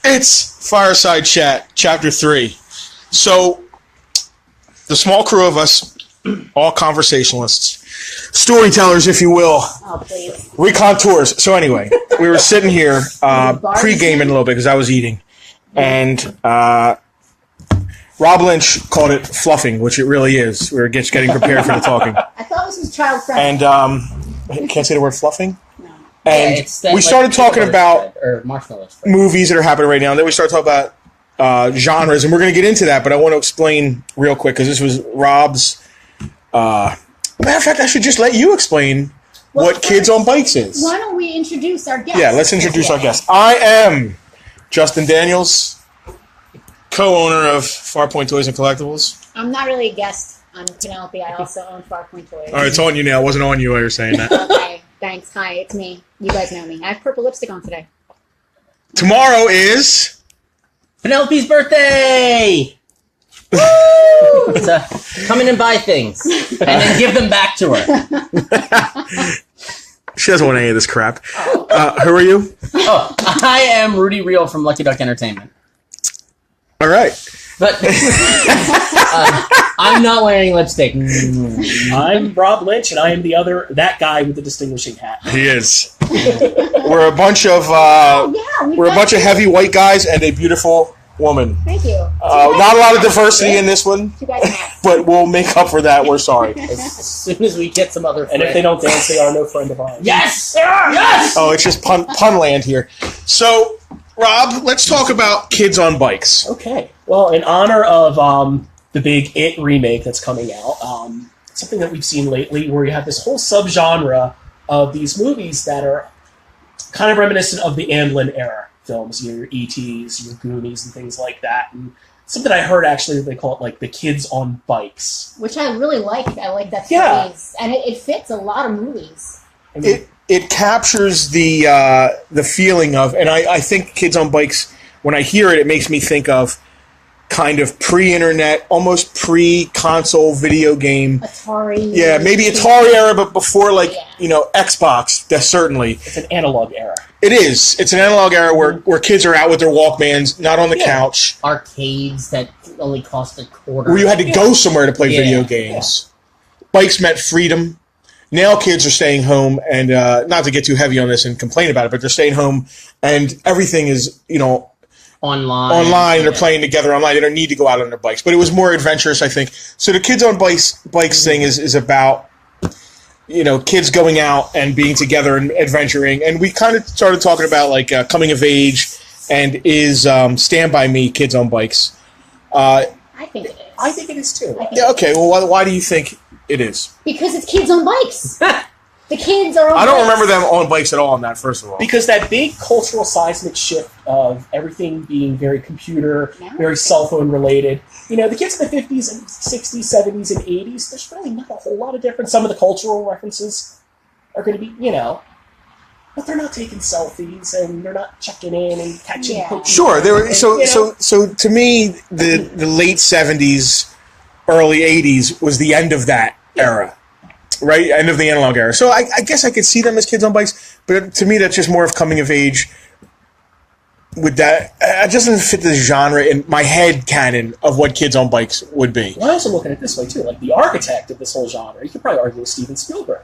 It's Fireside Chat, Chapter 3. So, the small crew of us, all conversationalists, storytellers, if you will, reconteurs. So anyway, we were sitting here pre-gaming a little bit because I was eating. And Rob Lynch called it fluffing, which it really is. We were just getting prepared for the talking. I thought this was child-friendly. And, can't say the word fluffing? And we started talking about marshmallows movies that are happening right now, and then we started talking about genres, and we're going to get into that, but I want to explain real quick, because this was Rob's... matter of fact, I should just let you explain what Kids on Bikes is. Why don't we introduce our guest? Yeah, let's introduce our guest. I am Justin Daniels, co-owner of Farpoint Toys and Collectibles. I'm not really a guest. I'm Penelope. I also own Farpoint Toys. All right, it's on you now. It wasn't on you while you were saying that. Okay. Thanks. Hi, it's me. You guys know me. I have purple lipstick on today. Tomorrow is... Penelope's birthday! Woo! So, come in and buy things. And then give them back to her. She doesn't want any of this crap. Who are you? Oh, I am Rudy Reel from Lucky Duck Entertainment. All right. But I'm not wearing lipstick. I'm Rob Lynch, and I am that guy with the distinguishing hat. He is. We're a bunch of heavy white guys and a beautiful woman. Thank you. Not a lot of diversity in this one, but we'll make up for that. We're sorry. As soon as we get some other friends. And if they don't dance, they are no friend of ours. Yes! Yes! Oh, it's just pun land here. So, Rob, let's talk about Kids on Bikes. Okay. Well, in honor of the big It remake that's coming out, something that we've seen lately where you have this whole subgenre of these movies that are kind of reminiscent of the Amblin era films, your E.T.s, your Goonies, and things like that. And something I heard, actually, that they call it, like, the Kids on Bikes. Which I really like. I like that phrase. And it fits a lot of movies. I mean, It captures the feeling of, and I think Kids on Bikes, when I hear it, it makes me think of kind of pre-internet, almost pre-console video game. Atari. Yeah, maybe Atari era, but before, Xbox, certainly. it's an analog era. It is. It's an analog era where kids are out with their Walkmans, not on the couch. Arcades that only cost a quarter. Where you had to go somewhere to play video games. Yeah. Bikes meant freedom. Now kids are staying home, and not to get too heavy on this and complain about it, but they're staying home, and everything is, online. They're playing together online. They don't need to go out on their bikes. But it was more adventurous, I think. So the Kids on Bikes thing is about, kids going out and being together and adventuring. And we kind of started talking about, coming of age, and is Stand By Me Kids on Bikes. I think it is. I think it is, too. Yeah, okay. Well, why do you think it is? Because it's kids on bikes. The kids are on I don't bikes. remember them on bikes at all on that, first of all. Because that big cultural seismic shift of everything being very computer, very cell phone related. The kids in the 50s and 60s, 70s, and 80s, there's really not a whole lot of difference. Some of the cultural references are going to be, but they're not taking selfies and they're not checking in and catching Pokemon. Sure. They were, so to me, the late 70s, early 80s was the end of that era. Right? End of the analog era. So I guess I could see them as kids on bikes, but to me that's just more of coming of age with that. It doesn't fit the genre in my head canon of what Kids on Bikes would be. Well, I also look at it this way, too. Like, the architect of this whole genre, you could probably argue with Steven Spielberg.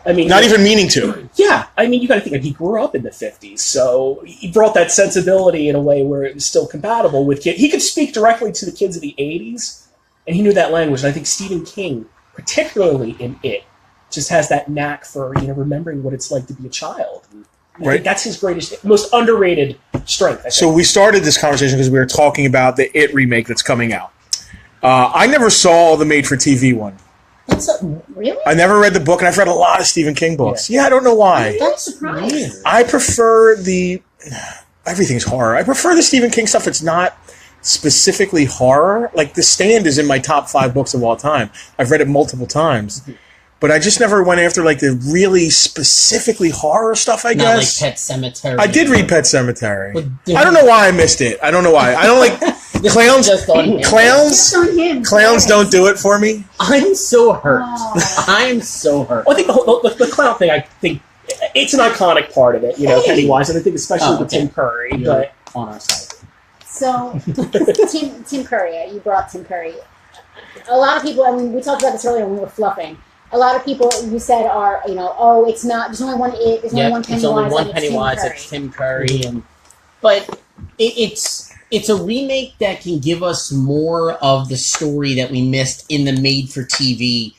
I mean... Not even meaning to. Yeah. I mean, you got to think, he grew up in the 50s, so he brought that sensibility in a way where it was still compatible with kids. He could speak directly to the kids of the 80s, and he knew that language. And I think Stephen King, particularly in It, just has that knack for, remembering what it's like to be a child. I think that's his greatest, most underrated strength, I think. So we started this conversation because we were talking about the It remake that's coming out. I never saw the made-for-TV one. Really? I never read the book, and I've read a lot of Stephen King books. Yeah, I don't know why. I'm surprised. I prefer everything's horror. I prefer the Stephen King stuff that's not specifically horror. Like, The Stand is in my top 5 books of all time. I've read it multiple times. But I just never went after, the really specifically horror stuff, I guess. Not like Pet Sematary. I did read Pet Sematary. I don't know why I missed it. I don't know why. I don't like... Clowns don't do it for me. I'm so hurt. I'm so hurt. Well, I think the clown thing, it's an iconic part of it, Pennywise, and I think especially with Tim Curry. But on our side. So, Tim Curry, you brought Tim Curry. A lot of people, I mean, we talked about this earlier when we were fluffing. A lot of people you said are, oh, it's not, there's only one it, there's only one Pennywise. There's only one Pennywise, it's Tim Curry. But it's a remake that can give us more of the story that we missed in the made-for-TV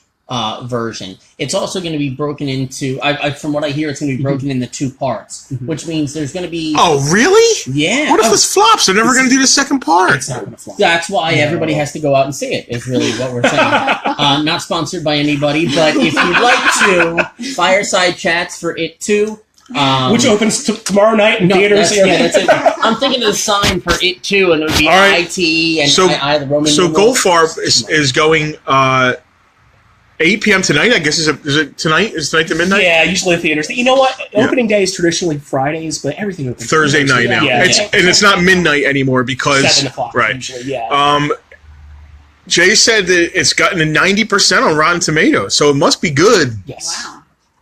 version. It's also going to be broken into, from what I hear, it's going to be broken into 2 parts, which means there's going to be... Oh, really? Yeah. What if this flops? They're never going to do the second part. It's not going to flop. That's why everybody has to go out and see it, is really what we're saying. Not sponsored by anybody, but if you'd like to, Fireside Chats for It Too. Which opens tomorrow night in theaters. That's it. I'm thinking of the sign for It Too, and it would be IT and I the Roman So numerals. Goldfarb is going 8 p.m. tonight, I guess. Is it tonight? Is tonight to midnight? Yeah, usually the theaters. You know what? Opening day is traditionally Fridays, but everything opens Thursday night now. Yeah, it's not midnight anymore because 7 o'clock right. usually, yeah. Jay said that it's gotten a 90% on Rotten Tomatoes, so it must be good. Yes.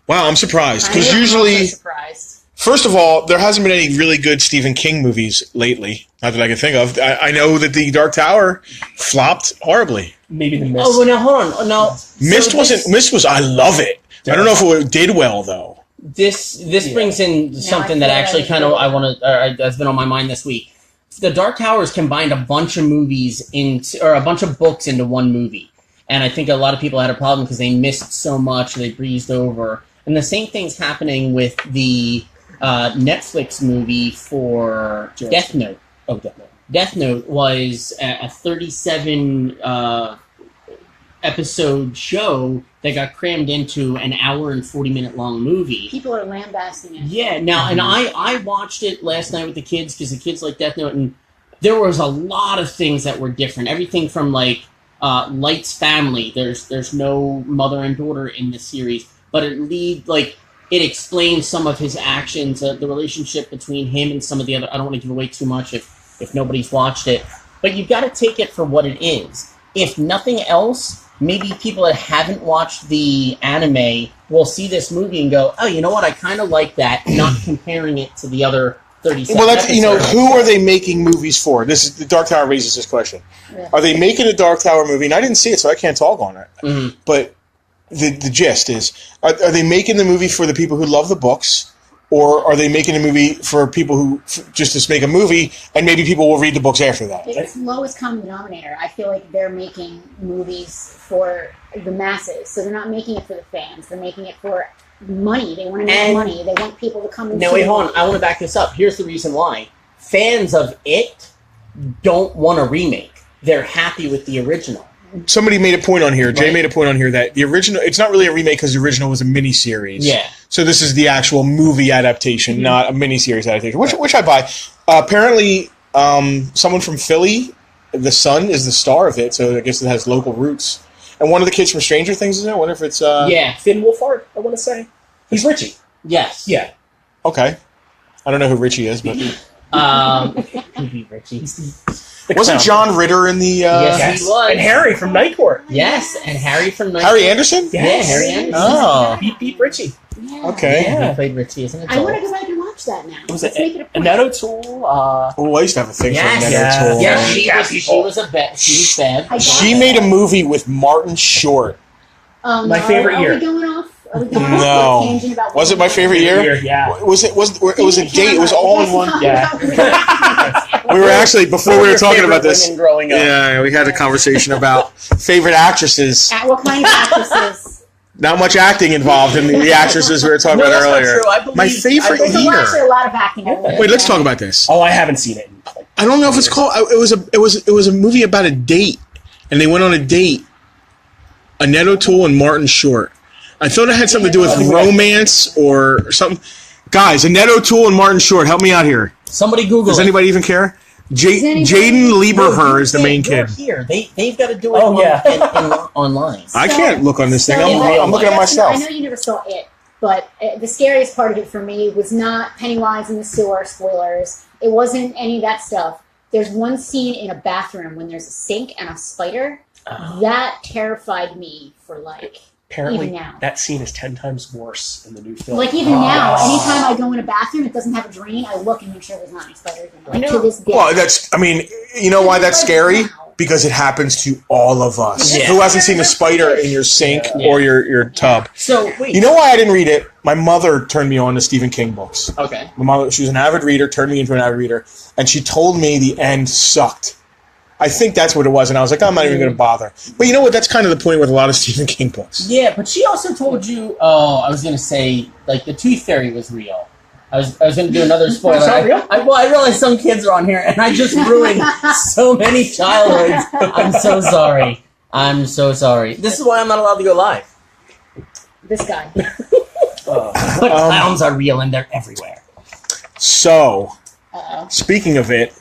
Wow, I'm surprised because I'm usually, also surprised. first of all, there hasn't been any really good Stephen King movies lately. Not that I can think of. I know that The Dark Tower flopped horribly. Maybe The Mist. Oh, well, now hold on. No, Mist was. I love it. I don't know if it did well though. This brings in something that actually kind of that's been on my mind this week. The Dark Towers combined a bunch of movies or a bunch of books into one movie, and I think a lot of people had a problem because they missed so much, they breezed over. And the same thing's happening with the Netflix movie for Death Note. Oh, Death Note. Death Note was a 37 episode show that got crammed into an hour and 40-minute long movie. People are lambasting it. Yeah, now, and I watched it last night with the kids because the kids like Death Note, and there was a lot of things that were different. Everything from, like, Light's family. There's no mother and daughter in this series, but it explains some of his actions, the relationship between him and some of the other... I don't want to give away too much if nobody's watched it, but you've got to take it for what it is. If nothing else, maybe people that haven't watched the anime will see this movie and go, oh, you know what, I kind of like that, not comparing it to the other 37 Well, that's episodes. who are they making movies for? This is the Dark Tower raises this question. Yeah. Are they making a Dark Tower movie? And I didn't see it, so I can't talk on it. Mhm. But the gist is, are they making the movie for the people who love the books, or are they making a movie for people who just to make a movie, and maybe people will read the books after that? It's lowest common denominator. I feel like they're making movies for the masses, so they're not making it for the fans. They're making it for money. They want to make money. They want people to come and Now, see wait, it. hold on. I want to back this up. Here's the reason why. Fans of it don't want a remake. They're happy with the original. Somebody made a point on here. Jay Right. made a point on here that the original, it's not really a remake because the original was a miniseries. Yeah. So this is the actual movie adaptation, not a miniseries adaptation, which I buy. Apparently, someone from Philly, the son, is the star of it, so I guess it has local roots. And one of the kids from Stranger Things is in it? I wonder if it's... Yeah. Finn Wolfhard, I want to say. He's Richie. Yes. Yeah. Okay. I don't know who Richie is, but... Richie. Wasn't John Ritter in the... Yes. He was. And Harry from Night Court. Yes, and Harry from... Harry Anderson? Yeah, Harry Anderson. Oh. Beep Richie. Yeah. Okay. Yeah, he played Richie as an adult. I want to go back and watch that now. Was Let's it make it a point. Annette O'Toole? Oh, I used to have a thing Yes. for Annette Yeah. O'Toole. Yeah, Yeah, she was a bet. She was bad. I got She it. made a movie with Martin Short. My favorite year. Are we going off? Are we going No. off on a tangent about Was it my favorite year? Yeah. It was a date. It was all in one. Yeah. We were actually, before we were talking about this, Women growing up. yeah, we had a conversation about favorite actresses. At what kind of actresses? Not much acting involved in the actresses we were talking No, about that's not earlier. true. I believe- My favorite There's actually year. a lot of acting. I believe. Wait, let's talk about this. Oh, I haven't seen it. I don't know if it's called. It was a movie about a date, and they went on a date. Annette O'Toole and Martin Short. I thought it had something to do with romance or something. Guys, Annette O'Toole and Martin Short, help me out here. Somebody Google Does it. anybody even care? anybody- Jaden Lieberher is the They- main they're kid. Here. They've got to do it Oh, yeah. online. I can't look on this thing. So- I'm looking at myself. I know you never saw it, but the scariest part of it for me was not Pennywise in the sewer, spoilers. It wasn't any of that stuff. There's one scene in a bathroom when there's a sink and a spider. That terrified me for like Apparently, Even now. that scene is 10 times worse in the new film. Like even now, anytime I go in a bathroom, it doesn't have a drain. I look and make sure there's not any spiders in it. Like to this day. Well, you know why that's scary? Because it happens to all of us. Yeah. Who hasn't seen a spider in your sink or your tub? So wait. You know why I didn't read it? My mother turned me on to Stephen King books. Okay. My mother, she was an avid reader, turned me into an avid reader, and she told me the end sucked. I think that's what it was, and I was like, I'm not even going to bother. But you know what? That's kind of the point with a lot of Stephen King books. Yeah, but she also told you. Oh, I was going to say like the Tooth Fairy was real. I was going to do another spoiler. It's not real? I realize some kids are on here, and I just ruined so many childhoods. I'm so sorry. I'm so sorry. This is why I'm not allowed to go live. This guy. But clowns are real, and they're everywhere. So, Uh-oh. speaking of it,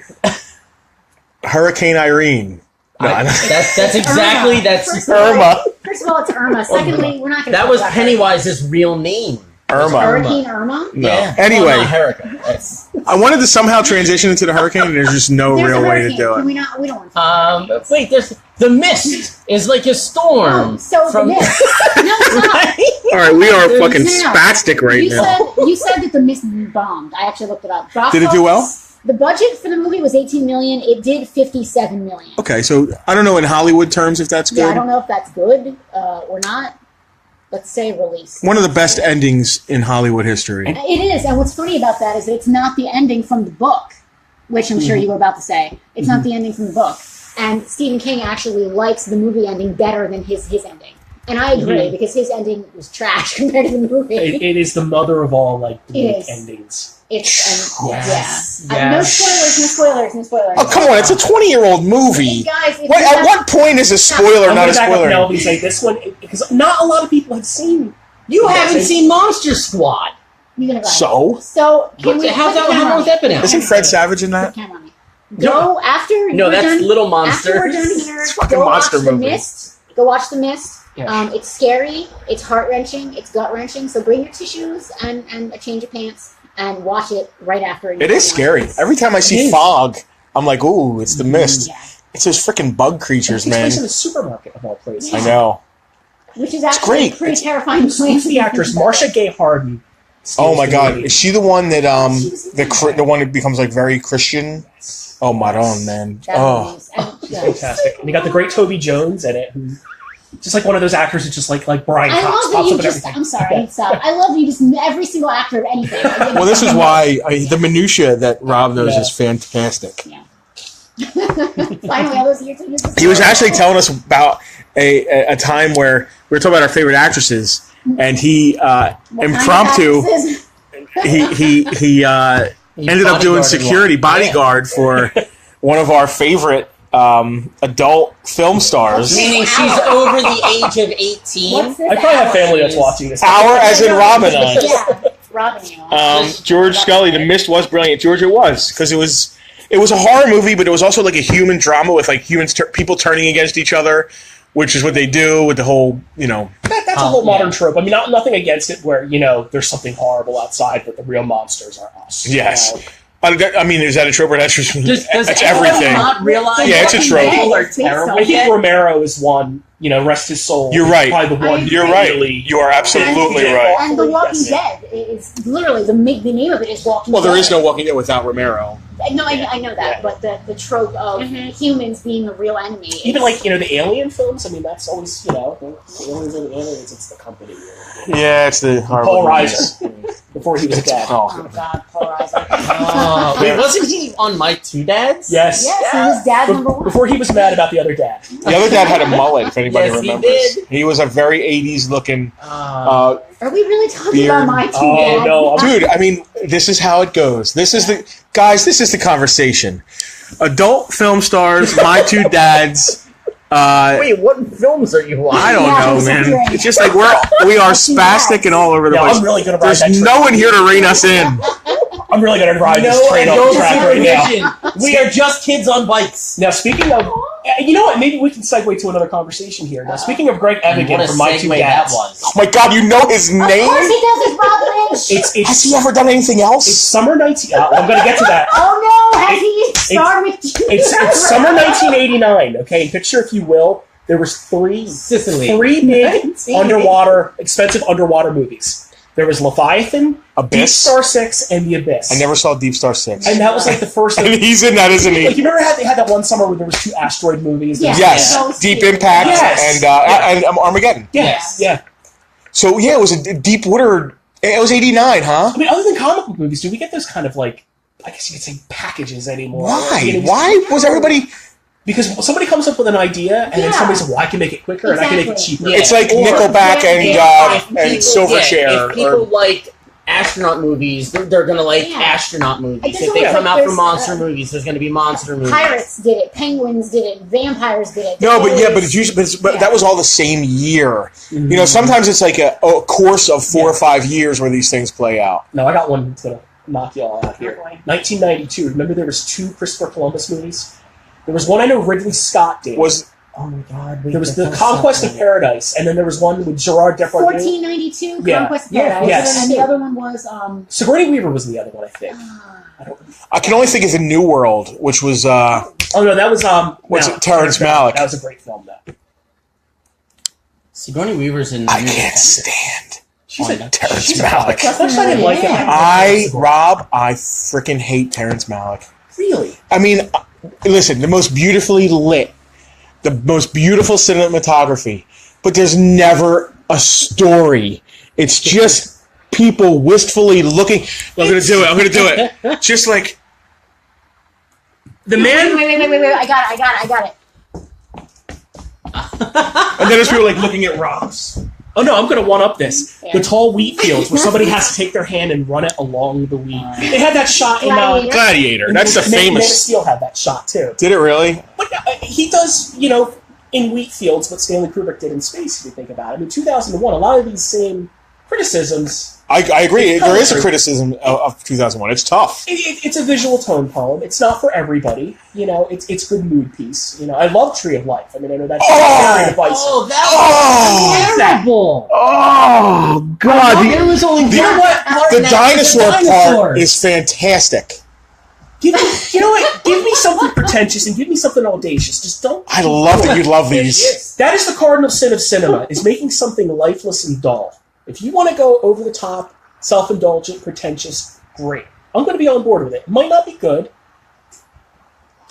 Hurricane Irene. That's exactly that's Irma. First of all, it's Irma. Secondly, we're not going to. that was Pennywise's real name. Irma. Hurricane Irma. No. Yeah. Anyway, Well, not hurricane. That's, I wanted to somehow transition into the hurricane, and there's just no There's a real way to hurricane. do Can it. we not? We don't want to. but wait, there's the mist is like a storm. So from the mist. No, it's not. All right, we are fucking No, no, no. spastic right now. You said that the mist bombed. I actually looked it up. Box Did it do well? office, the budget for the movie was $18 million. It did $57 million. Okay, so I don't know in Hollywood terms if that's Yeah, I good. don't know if that's good or not. Let's say release. One of the best endings in Hollywood history. It is, and what's funny about that is it's not the ending from the book, which I'm sure you were about to say. It's not the ending from the book. And Stephen King actually likes the movie ending better than his ending. And I agree, because his ending was trash compared to the movie. It is the mother of all like It bleak is. endings. It's Yes. yeah. No Yes. spoilers, no spoilers. Oh, come on, it's a 20-year-old movie. Guys, if What, you at have- what point is a spoiler I'm not gonna a back up spoiler? now and say this one because not a lot of people have seen. You haven't seen Monster Squad. You're gonna go. So? Can we How's put that? How long has that been out? Isn't Fred Savage in that? Put camera on me. Go after. No, we're that's done, Little After we're Monsters. done here, It's a fucking go monster watch The movie. Mist. Go watch The Mist. Yeah. It's scary. It's heart wrenching. It's gut wrenching. So bring your tissues and a change of pants and watch it right after. It is scary. Every time I see fog, I'm like, ooh, it's the mist. Yeah. It's those freaking bug creatures, It takes man. place in a supermarket of all places. I know. Which is actually great. a pretty terrifying place. Who's the actress? Marsha Gay Harden. Oh my steals the god, movie. is she the one that She's the one that becomes like very Christian? Oh my god, man. That Oh, is- and- yeah. Fantastic. And you got the great Toby Jones in it, who just like one of those actors who just like Brian I Cox love that pops you up in just. everything. I'm sorry, I need to stop. I love that you just every single actor of anything. well, this is why the minutia that Rob knows is fantastic. Yeah. Finally, all those years. He was actually telling us about a time where we were talking about our favorite actresses, and he impromptu he ended up doing security bodyguard for one of our favorite adult film stars. Meaning she's over the age of 18. What's this I probably have hour? family that's watching this. Our as in Robin. Yeah, Robin. George Scully, The Mist was brilliant. George, it was because it was a horror movie, but it was also like a human drama with like people turning against each other, which is what they do with the whole, That's a whole modern trope. I mean, nothing against it where, there's something horrible outside, but the real monsters are us. Yes. I mean, is that a trope or that's just Does that's anyone everything? not realize Yeah, it's a that trope. people are It's based terrible on- I think yet? Romero is one, rest his soul. You're He's right. Probably the one. You're who right. really- You are absolutely And- right. And The Walking Yes. Dead is literally the name of it is Walking Well, Dead. there is no Walking Dead without Romero. No, I know that, but the trope of humans being the real enemy. Even is- the Alien films, I mean, that's always, the aliens are the aliens, it's the company. Yeah, it's the Paul Reiser, before he was dead. Oh God, Paul Reiser. Wait, wasn't he on My Two Dads? Yes. Yes, he was dad number one. Before he was mad about the other dad. The other dad had a mullet, if anybody Yes, he remembers. did. He was a very 80s looking. Are we really talking Beard. about my two Oh, dads? no, Dude, I mean, this is how it goes. This is the conversation. Adult film stars, my two dads. Wait, what films are you watching? I don't Yeah, know, I'm man. wondering. It's just like we are spastic and all over the Yeah, place. I'm really gonna ride There's that train. no one here to rein us in. I'm really going to ride this train off no the track right now. supervision. We are just kids on bikes. Now, speaking of, you know what? Maybe we can segue to another conversation here. Now, speaking of Greg What Evigan a from My Two segue that Dads, was. Oh my god, you know his Of name? course he does. It's Rob Lynch. Has he ever done anything it's else? summer 19. I'm going to get to that. Oh no, has he starred with? It's summer 1989. Okay, and picture, if you will, there was three Sicily. big expensive underwater movies. There was Leviathan, Abyss. Deep Star 6, and The Abyss. I never saw Deep Star 6. And that was like the first. And he's in that, isn't he? Like, you remember how they had that one summer where there was 2 asteroid movies? Yeah. Yes, Deep Impact and Armageddon. Yes. Yeah. So yeah, it was a deep water. It was 89, huh? I mean, other than comic book movies, do we get those kind of like, I guess you could say packages anymore? Why? Why was everybody? Because somebody comes up with an idea, and then somebody says, "Well, I can make it quicker, and I can make it cheaper." Yeah. It's like Nickelback and Silverchair. If people like astronaut movies, they're gonna like astronaut movies. If they come out for monster movies, there's gonna be monster movies. Pirates did it, Penguins did it, Vampires did it. No, but it's usually, but that was all the same year. Mm-hmm. You know, sometimes it's like a course of 4 or 5 years where these things play out. No, I got one to knock you all out here. Oh, boy. 1992. Remember, there was 2 Christopher Columbus movies. There was one I know Ridley Scott did. Oh my God! There was the Conquest of Paradise, and then there was one with Gerard Depardieu. 1492, Conquest of Paradise. Yes. And the other one was... Sigourney Weaver was the other one, I think. I can only think of the New World, which was Oh no, that was Terrence Malick. That was a great film, though. Sigourney Weaver's in. I can't stand. She's a Terrence Malick. I didn't like it. I freaking hate Terrence Malick. Really? I mean, listen, the most beautifully lit, the most beautiful cinematography, but there's never a story. It's just people wistfully looking. I'm going to do it. Just like the man. Wait. I got it. And then there's people like looking at rocks. Oh no, I'm going to one-up this. Yeah. The tall wheat fields where somebody has to take their hand and run it along the wheat. They had that shot in... Gladiator. That's the Man of famous... Steel had that shot, too. Did it really? But he does, in wheat fields what Stanley Kubrick did in space, if you think about it. I mean, 2001, a lot of these same criticisms... I agree. There is a criticism of 2001. It's tough. It's a visual tone poem. It's not for everybody. It's good mood piece. I love Tree of Life. I mean, I know that's very divisive. Oh, that was terrible. Oh, God. There was only The dinosaur part is fantastic. You know what? Give me something pretentious and give me something audacious. Just don't... I love that you love these. That is the cardinal sin of cinema, is making something lifeless and dull. If you want to go over the top, self-indulgent, pretentious, great. I'm going to be on board with it. It might not be good,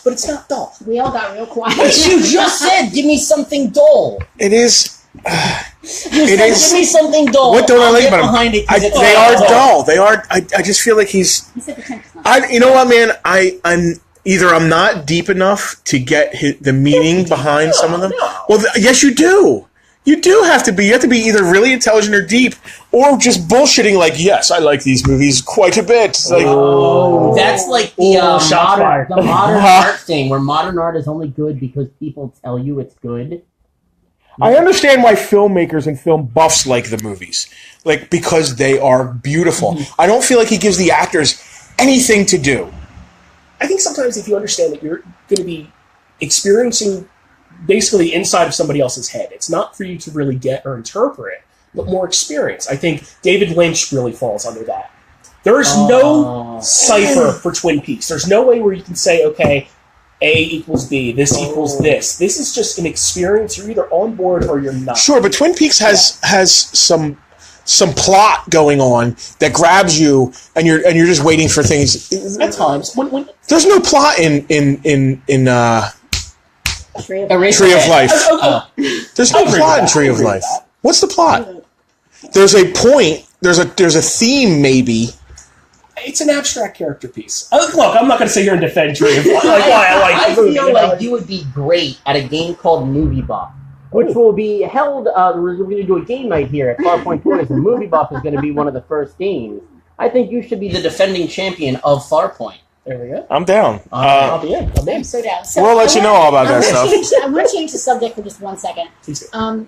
but it's not dull. We all got real quiet. You just said, give me something dull. It is... Give me something dull. What don't I like about behind him? it, They are dull. They are... I just feel like he's... He said the tenth not. You know what, man? I'm not deep enough to get the meaning behind some of them. Well, yes, you do. You do have to be. You have to be either really intelligent or deep, or just bullshitting like, yes, I like these movies quite a bit. It's like, that's like the modern art thing, where modern art is only good because people tell you it's good. I understand why filmmakers and film buffs like the movies, like because they are beautiful. I don't feel like he gives the actors anything to do. I think sometimes if you understand that you're going to be experiencing basically inside of somebody else's head, it's not for you to really get or interpret, but more experience. I think David Lynch really falls under that. There is no cipher for Twin Peaks. There's no way where you can say, okay, A equals B, this equals this. This is just an experience. You're either on board or you're not. Sure, but Twin Peaks has some plot going on that grabs you, and you're just waiting for things. At times, when there's no plot in Tree of Life. There's no plot in Tree of Life. What's the plot? There's a point. There's a theme, maybe. It's an abstract character piece. Look, I'm not going to sit here and defend Tree of Life. I feel like you would be great at a game called Movie Buff, which will be held. We're going to do a game night here at Farpoint Toys, and Movie Buff is going to be one of the first games. I think you should be the defending champion of Farpoint. There we go. I'm down. I'll be in. I'm so down. So We'll let you know all about that stuff. I want to change the subject for just 1 second.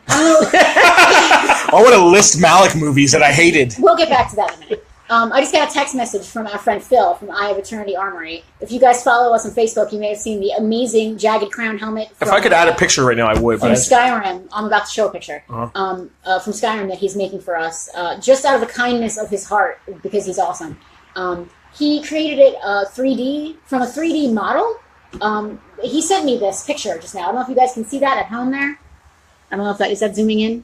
I want to list Malick movies that I hated. We'll get back to that in a minute. I just got a text message from our friend Phil from Eye of Eternity Armory. If you guys follow us on Facebook, you may have seen the amazing Jagged Crown helmet. If I could add a picture right now, I would. From Skyrim. I'm about to show a picture. From Skyrim that he's making for us. Just out of the kindness of his heart, because he's awesome. He created it 3D, from a 3D model. He sent me this picture just now. I don't know if you guys can see that at home there. I don't know if that is that zooming in.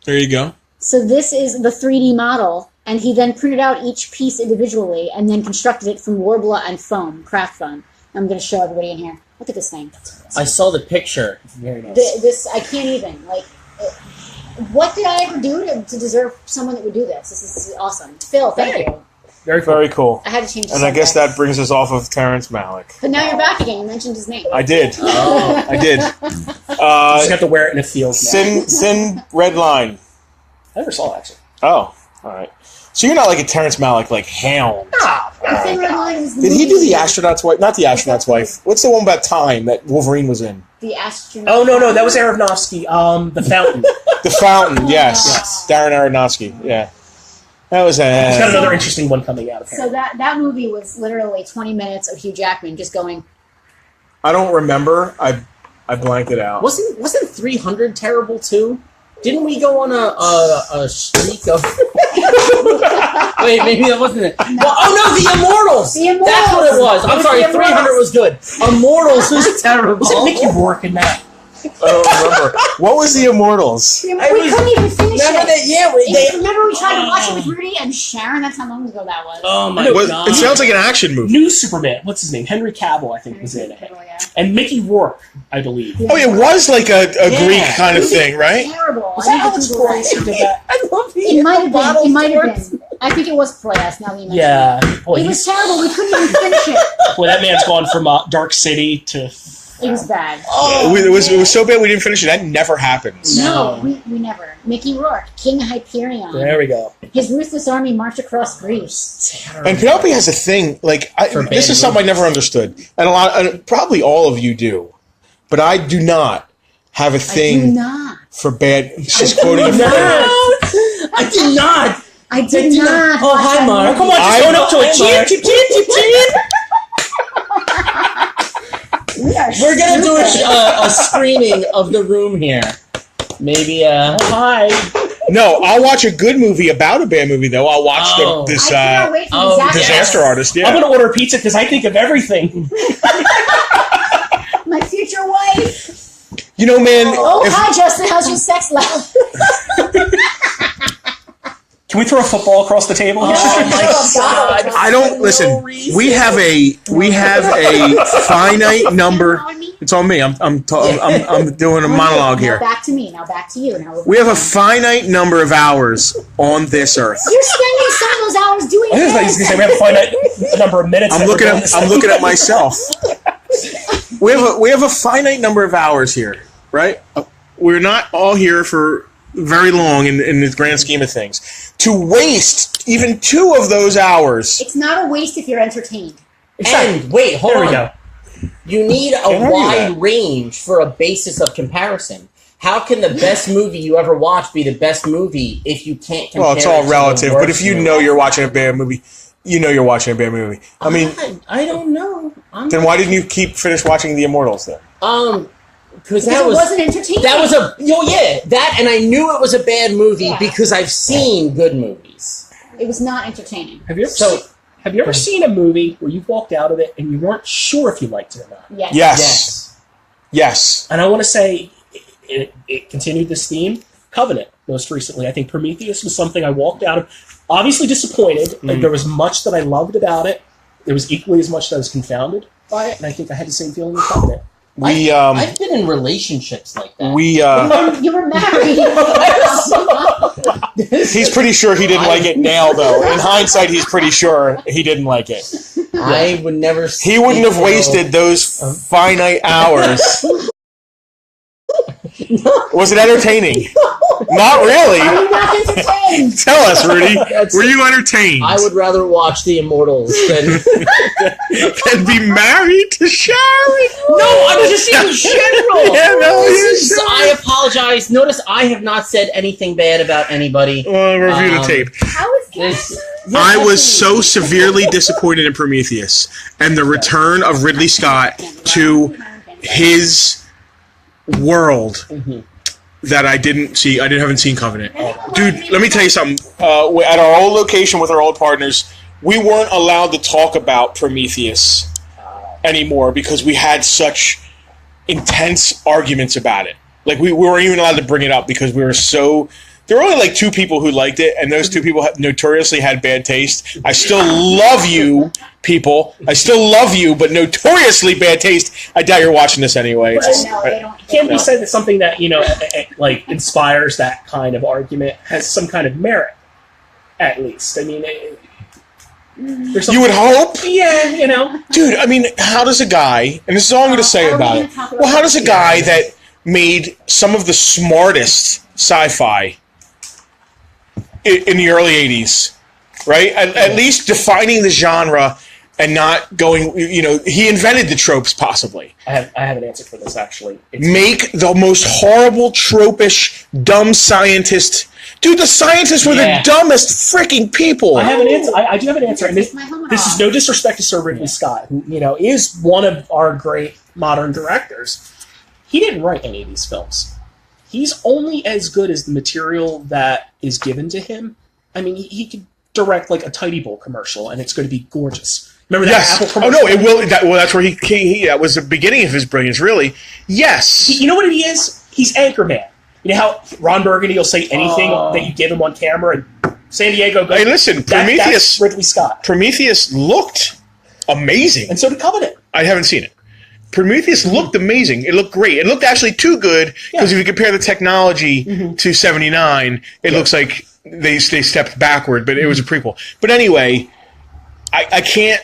There you go. So this is the 3D model, and he then printed out each piece individually and then constructed it from Worbla and foam, craft foam. I'm going to show everybody in here. Look at this thing. I saw the picture. Very nice. This I can't even what did I ever do to deserve someone that would do this? This is awesome. Phil, thank you. Very cool. I had to change the And I guess subject. that brings us off of Terrence Malick. But now you're back again. You mentioned his name. I did. Oh. I did. You just have to wear it in the field now. Thin Red Line. I never saw it, actually. Oh, all right. So you're not like a Terrence Malick, like Hound. Thin Red Line is the Did he movie- do The Astronaut's Wife? Not The Astronaut's Wife. What's the one about time that Wolverine was in? The astronaut. Oh, no, that was Aronofsky. The Fountain. The Fountain, yes. Darren Aronofsky, yeah. That was He's got a... another interesting one coming out, So apparently. that movie was literally 20 minutes of Hugh Jackman just going. I don't remember. I blanked it out. Wasn't 300 terrible too? Didn't we go on a streak of? Wait, maybe that wasn't it. No. Well, oh no, The Immortals. The Immortals. That's what it was. I'm It was sorry, The Immortals. 300 was good. Immortals was terrible. Was it Mickey Rourke in that? I don't remember. What was The Immortals? We couldn't even finish Remember it. that? Yeah, Remember we tried to watch it with Rudy and Sharon? That's how long ago that was. Oh my What- god! It sounds like an action movie. New Superman. What's his name? Henry Cavill, I think, was in it. And Mickey Rourke, I believe. Oh, it was like a Yeah. Greek kind of thing, right? Terrible. Was I that need to Alex Google Proyas that. who did that? I love the It might have been. bottle It might have sports. been. I think it was Proyas. Now that you mention Yeah. Boy, it. It was terrible. We couldn't even finish it. boy, that man's gone from Dark City to... It was bad. Oh, It was so bad we didn't finish it. That never happens. No, we never. Mickey Rourke, King Hyperion. There we go. His ruthless army marched across Greece. And Penelope has a thing, like, For this bad is something I never movies. understood. And probably all of you do. But I do not have a I do thing not. for bad. She's quoting a no, friend. I did not. I did not. Oh, hi, watch Mark. that Come on, movie. just going up to Hi, a chin, Mark. chip, chin, chip, chin. We are We're gonna do stupid. a screening of The Room here. Maybe Hi. No, I'll watch a good movie about a bad movie, though. I'll watch Oh. this I cannot wait for oh, disaster. Disaster Artist, yeah. I'm going to order pizza because I think of everything. My future wife. You know, man, Oh, if, hi, Justin. How's your sex life? Can we throw a football across the table? Oh my god! I don't listen. We have a finite number. It's on me. I'm doing a monologue Now here. back to me. Now back to you. Now We have a finite number of hours on this earth. You're spending some of those hours doing I was going to this. say we have to find out the number of minutes. I'm that looking we're doing at this I'm thing. looking at myself. We have a finite number of hours here, right? We're not all here for very long in the grand scheme of things. To waste even 2 of those hours. It's not a waste if you're entertained. And wait, hold There we on. go. You need a Can't argue wide that. range for a basis of comparison. How can the best movie you ever watched be the best movie if you can't compare Well, it's it all to the relative, but worst if you movie? know you're watching a bad movie, you know you're watching a bad movie. I mean, I don't know. then why didn't you finish watching The Immortals then? Because Because that it was wasn't entertaining. that was a that, and I knew it was a bad movie Yeah. because I've seen good movies. It was not entertaining. Have you ever, So- have you ever seen a movie where you've walked out of it and you weren't sure if you liked it or not? Yes. Yes. Yes. And I want to say it continued this theme. Covenant, most recently. I think Prometheus was something I walked out of, obviously disappointed. And there was much that I loved about it. There was equally as much that I was confounded by it. And I think I had the same feeling with Covenant. I've been in relationships like that. You were married. He's pretty sure he didn't like it now, though. In hindsight, he's pretty sure he didn't like it. I would never. He wouldn't have wasted those finite hours. Was it entertaining? Not Are really. you not entertained? Tell us, Rudy. Were you entertained? I would rather watch The Immortals than. Than be married to Sharon. No, I'm just in general. Yeah, no, This yeah, is- I apologize. Notice I have not said anything bad about anybody. Review the tape. How is This, I was so severely disappointed in Prometheus and the return of Ridley Scott to his world that I haven't seen Covenant. Dude, let me tell you something. At our old location with our old partners, we weren't allowed to talk about Prometheus anymore because we had such intense arguments about it. Like we weren't even allowed to bring it up because we were so. There were only like 2 people who liked it, and those 2 people notoriously had bad taste. I still love you, people. I still love you, but notoriously bad taste. I doubt you're watching this anyway. Can we say that something that like inspires that kind of argument has some kind of merit, at least? I mean, you would hope, yeah, dude. I mean, how does a guy? And this is all I'm going to say about it. Well, how does a guy that made some of the smartest sci-fi in the early 80s, right? At least defining the genre and not going, he invented the tropes, possibly. I have an answer for this, actually. Make the most horrible, tropish, dumb scientist. Dude, the scientists were the dumbest freaking people. I have an answer. I do have an answer. And this is no disrespect to Sir Ridley Scott, who, is one of our great modern directors. He didn't write any of these films. He's only as good as the material that is given to him. I mean, he could direct like a Tidy Bowl commercial, and it's going to be gorgeous. Remember that Apple commercial? Oh no, it will. That's where he that was the beginning of his brilliance, really. Yes. You know what he is? He's Anchorman. You know how Ron Burgundy will say anything that you give him on camera, and San Diego goes. Hey, listen, Prometheus. That's Ridley Scott. Prometheus looked amazing, and so did Covenant. I haven't seen it. Prometheus looked amazing. It looked great. It looked actually too good because if you compare the technology to 79, it looks like they stepped backward, but it was a prequel. But anyway, I can't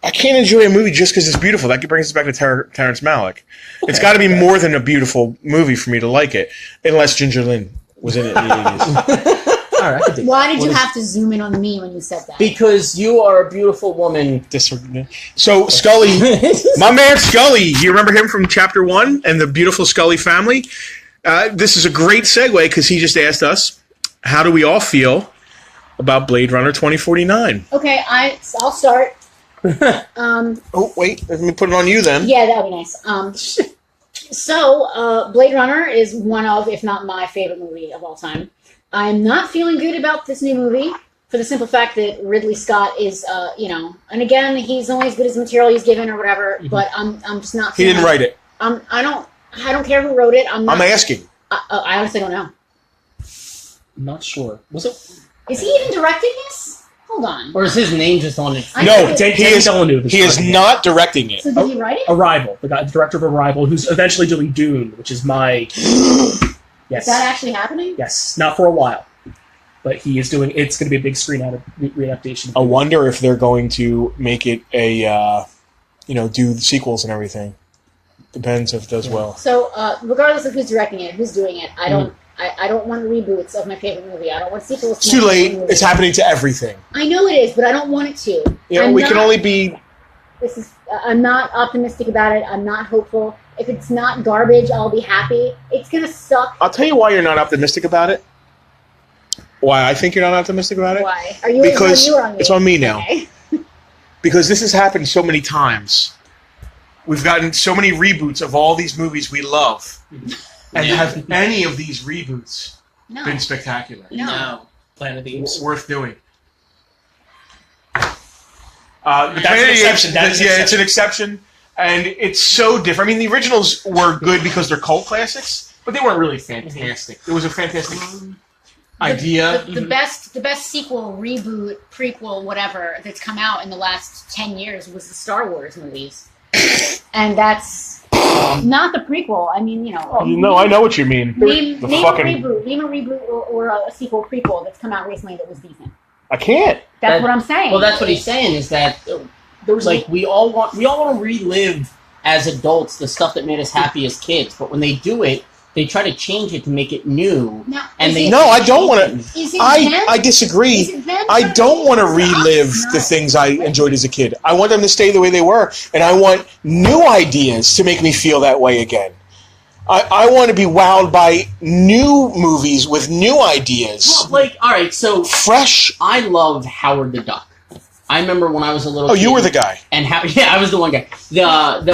enjoy a movie just because it's beautiful. That brings us back to Terrence Malick. Okay, it's got to be more than a beautiful movie for me to like it, unless Ginger Lynn was in it in the 80s. All right, why did you have to zoom in on me when you said that? Because you are a beautiful woman. So Scully, my man Scully, you remember him from Chapter 1 and the beautiful Scully family? This is a great segue because he just asked us, how do we all feel about Blade Runner 2049? Okay, I'll start. Oh, wait, let me put it on you then. Yeah, that would be nice. So, Blade Runner is one of, if not my favorite movie of all time. I'm not feeling good about this new movie for the simple fact that Ridley Scott is, and again, he's only as good as the material he's given or whatever. But I'm just not. He didn't write it. I don't care who wrote it. I'm asking. I honestly don't know. I'm not sure. Was it? Is he even directing this? Hold on. Or is his name just on it? No, he is not directing it. So did he write it? Arrival, the director of Arrival, who's eventually doing Dune, which is my. Yes. Is that actually happening? Yes, not for a while, but he is doing. It's going to be a big screen adaptation. I wonder if they're going to make it a, do the sequels and everything. Depends if it does well. So, regardless of who's directing it, who's doing it, I don't want reboots of my favorite movie. I don't want sequels. It's too late. It's happening to everything. I know it is, but I don't want it to. We can only be. I'm not optimistic about it. I'm not hopeful. If it's not garbage, I'll be happy. It's going to suck. I'll tell you why you're not optimistic about it. Why I think you're not optimistic about it? Why? Are you? Because on me? It's on me now. Okay. Because this has happened so many times. We've gotten so many reboots of all these movies we love. And have any of these reboots been spectacular? No. Planet of the Apes. Worth doing. That's an exception. It's an exception. And it's so different. I mean, the originals were good because they're cult classics, but they weren't really fantastic. It was a fantastic idea. The best sequel, reboot, prequel, whatever that's come out in the last 10 years was the Star Wars movies, and that's not the prequel. I mean, I know what you mean. Name a reboot or a sequel, prequel that's come out recently that was decent. I can't. That's what I'm saying. Well, that's what he's saying is that. We all want to relive as adults the stuff that made us happy as kids, but when they do it, they try to change it to make it new. I don't want to. I disagree. I don't want to relive the things I enjoyed as a kid. I want them to stay the way they were, and I want new ideas to make me feel that way again. I want to be wowed by new movies with new ideas. Well, all right, so fresh. I love Howard the Duck. I remember when I was a little kid. Oh, you were the guy. And I was the one guy.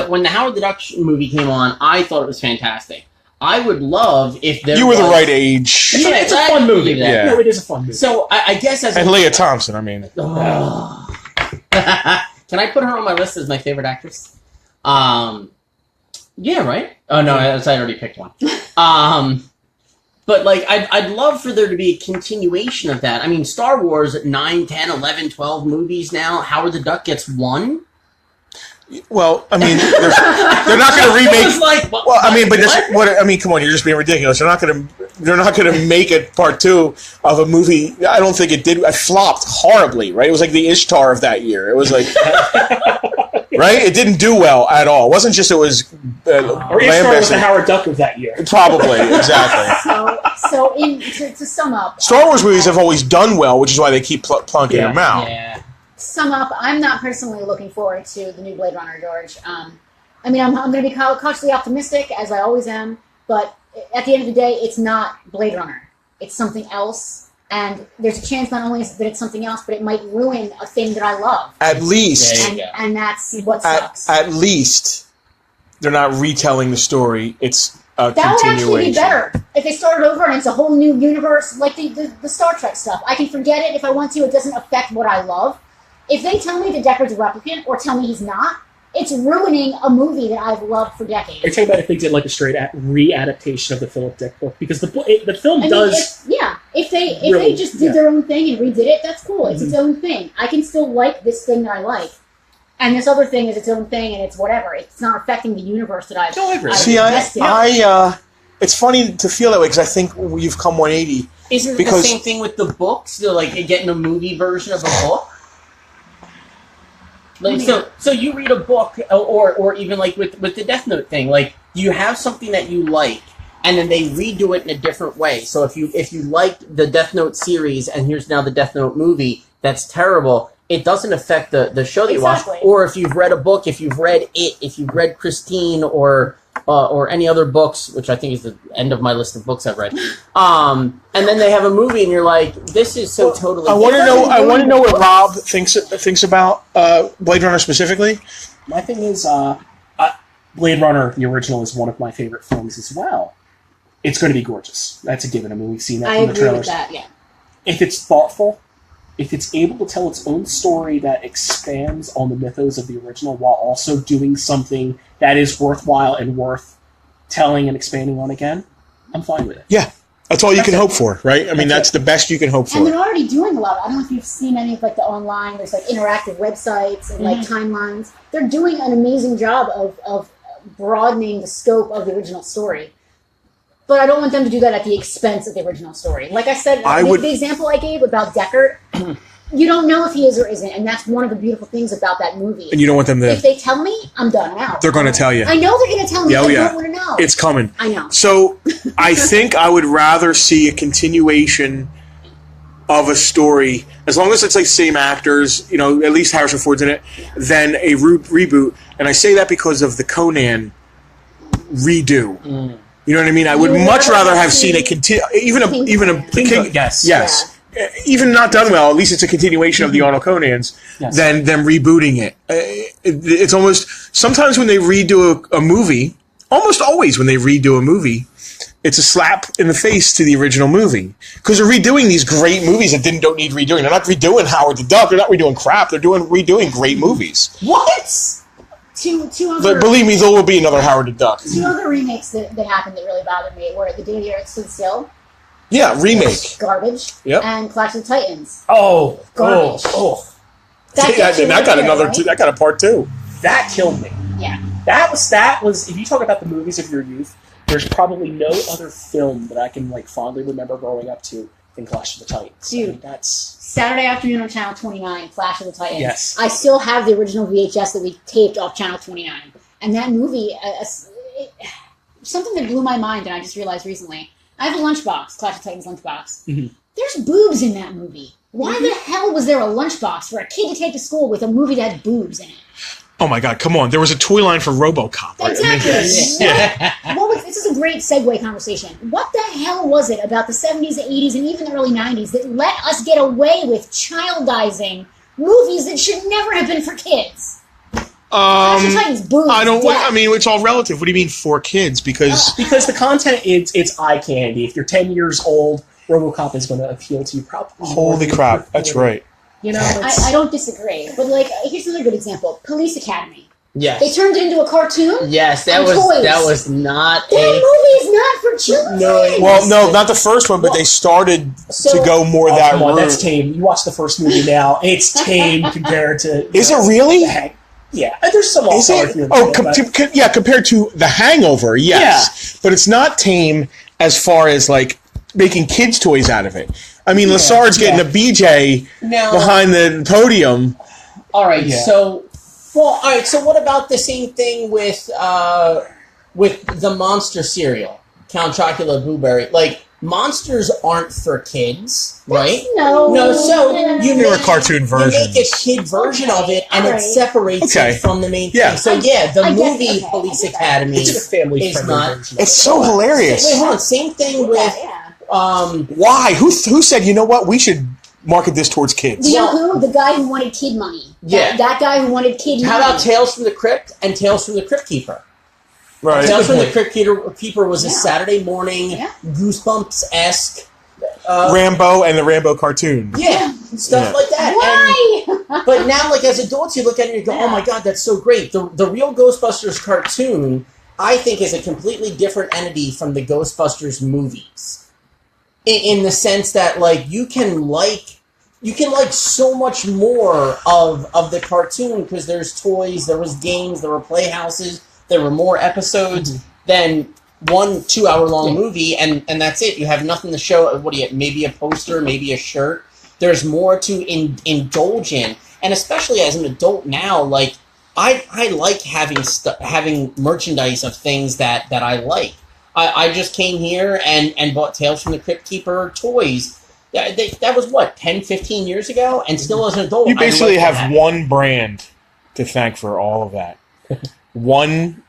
When the Howard the Duck movie came on, I thought it was fantastic. I would love if there You were the right age. Yeah, it's a fun movie. Yeah. No, it is a fun movie. So, I guess as And Leah Thompson, I mean. Oh. Can I put her on my list as my favorite actress? Yeah, right? Oh, no, I already picked one. But like, I'd love for there to be a continuation of that. I mean, Star Wars, 9, 10, 11, 12 movies now. Howard the Duck gets one. Well, I mean, they're not going to remake. It was like, what, well, I mean, but what? I mean, come on, you're just being ridiculous. They're not going to make it part 2 of a movie. I don't think it did. It flopped horribly, right? It was like the Ishtar of that year. It was like, right? It didn't do well at all. It wasn't just it was. Or Ishtar was the Howard Duck of that year. Probably, exactly. To sum up, Star Wars movies have always done well, which is why they keep plunking them out. Yeah. Sum up, I'm not personally looking forward to the new Blade Runner, George. I mean, I'm going to be cautiously optimistic, as I always am, but at the end of the day, it's not Blade Runner. It's something else, and there's a chance not only that it's something else, but it might ruin a thing that I love. At least. And that's what sucks. At least, they're not retelling the story. It's a that would actually be continuation. better if they started over and it's a whole new universe, like the Star Trek stuff. I can forget it if I want to. It doesn't affect what I love. If they tell me that Deckard's a replicant or tell me he's not, it's ruining a movie that I've loved for decades. Are you talking about if they did like a straight re-adaptation of the Philip Dick book? Because the film does... If they just did their own thing and redid it, that's cool. It's its own thing. I can still like this thing that I like. And this other thing is its own thing and it's whatever. It's not affecting the universe that I've invested in. It's funny to feel that way because I think you've come 180. Isn't it the same thing with the books? They're like getting a movie version of a book? Like so you read a book, or even like with the Death Note thing, like you have something that you like, and then they redo it in a different way. So if you liked the Death Note series, and here's now the Death Note movie, that's terrible. It doesn't affect the show that you watch. Or if you've read a book, if you've read it, if you've read Christine or any other books, which I think is the end of my list of books I've read. And then they have a movie, and you're like, "This is so totally." I want to know what Rob thinks about Blade Runner specifically. My thing is, Blade Runner, the original, is one of my favorite films as well. It's going to be gorgeous. That's a given. I mean, we've seen that from the trailers. I agree with that. Yeah. If it's thoughtful, if it's able to tell its own story that expands on the mythos of the original while also doing something that is worthwhile and worth telling and expanding on again, I'm fine with it. Yeah, that's all you can hope for, right? I mean, that's the best you can hope for. And they're already doing a lot. I don't know if you've seen any of like the online. There's like interactive websites and like timelines. They're doing an amazing job of broadening the scope of the original story. But I don't want them to do that at the expense of the original story. Like I said, the example I gave about Deckard, you don't know if he is or isn't, and that's one of the beautiful things about that movie. And you don't want them to... If they tell me, I'm done. I'm out. They're going to tell you. I know they're going to tell me. I don't want to know. It's coming. I know. So I think I would rather see a continuation of a story, as long as it's like same actors, at least Harrison Ford's in it, than a reboot. And I say that because of the Conan redo. You know what I mean? I would much rather have seen a even a King. Yes. Yeah. Even not done well, at least it's a continuation of the Arnold Conans than them rebooting it. It's almost sometimes when they redo a movie, almost always when they redo a movie, it's a slap in the face to the original movie because they're redoing these great movies that don't need redoing. They're not redoing Howard the Duck. They're not redoing crap. They're redoing great movies. What? Two other, but believe me, there will be another Howard the Duck. Two other remakes that happened that really bothered me were The Day the Earth Stood Still. Yeah, remake. Garbage. Yep. And Clash of the Titans. Oh. Garbage. That got a part 2. That killed me. Yeah. That was. If you talk about the movies of your youth, there's probably no other film that I can fondly remember growing up to than Clash of the Titans. Dude, I mean, that's Saturday afternoon on Channel 29, Clash of the Titans. Yes. I still have the original VHS that we taped off Channel 29. And that movie, something that blew my mind, and I just realized recently. I have a lunchbox, Clash of Titans lunchbox. Mm-hmm. There's boobs in that movie. Why the hell was there a lunchbox for a kid to take to school with a movie that had boobs in it? Oh my God, come on. There was a toy line for RoboCop. Exactly. This is a great segue conversation. What the hell was it about the 70s, the 80s, and even the early 90s that let us get away with childizing movies that should never have been for kids? Titans, boobs, I don't. I mean, it's all relative. What do you mean for kids? Because the content it's eye candy. If you're 10 years old, RoboCop is going to appeal to you. Probably. Holy crap! That's right. I don't disagree. But here's another good example: Police Academy. Yes. They turned it into a cartoon? Yes, that And was toys. not That movie is not for children. No, Well, no, not the first one, but they started to go more that come on, route. that's tame. You watch the first movie now, it's tame compared to... Is it really? Yeah, there's some Is it? Oh, compared to The Hangover, yes. But it's not tame as far as, like, making kids' toys out of it. I mean, Lassard's getting a BJ behind the podium. All right, so what about the same thing with the Monster cereal, Count Chocula Blueberry? Like, monsters aren't for kids, right? No. So There were cartoon versions. You make a kid version of it, and it separates it from the main thing. So the movie Police Academy It's a family is not. It's so hilarious. Wait, hold on. Same thing with. Why? Who said, you know what, we should market this towards kids? You know who? The guy who wanted kid money. Yeah. That guy who wanted kid money. How about Tales from the Crypt and Tales from the Crypt Keeper? Right. Tales from the Crypt Keeper was a Saturday morning, Goosebumps-esque. Rambo and the Rambo cartoon. Yeah, stuff like that. Why? But now, like, as adults, you look at it and you go, oh my god, that's so great. The real Ghostbusters cartoon, I think, is a completely different entity from the Ghostbusters movies. In the sense that, like, you can like so much more of the cartoon because there's toys, there was games, there were playhouses, there were more episodes than 1-2 hour long movie, and that's it. You have nothing to show. What do you? Maybe a poster, maybe a shirt. There's more to indulge in, and especially as an adult now, like I like having merchandise of things that I like. I just came here and bought Tales from the Crypt Keeper toys. That was, what, 10, 15 years ago? And still as an adult, You basically have one brand to thank for all of that. one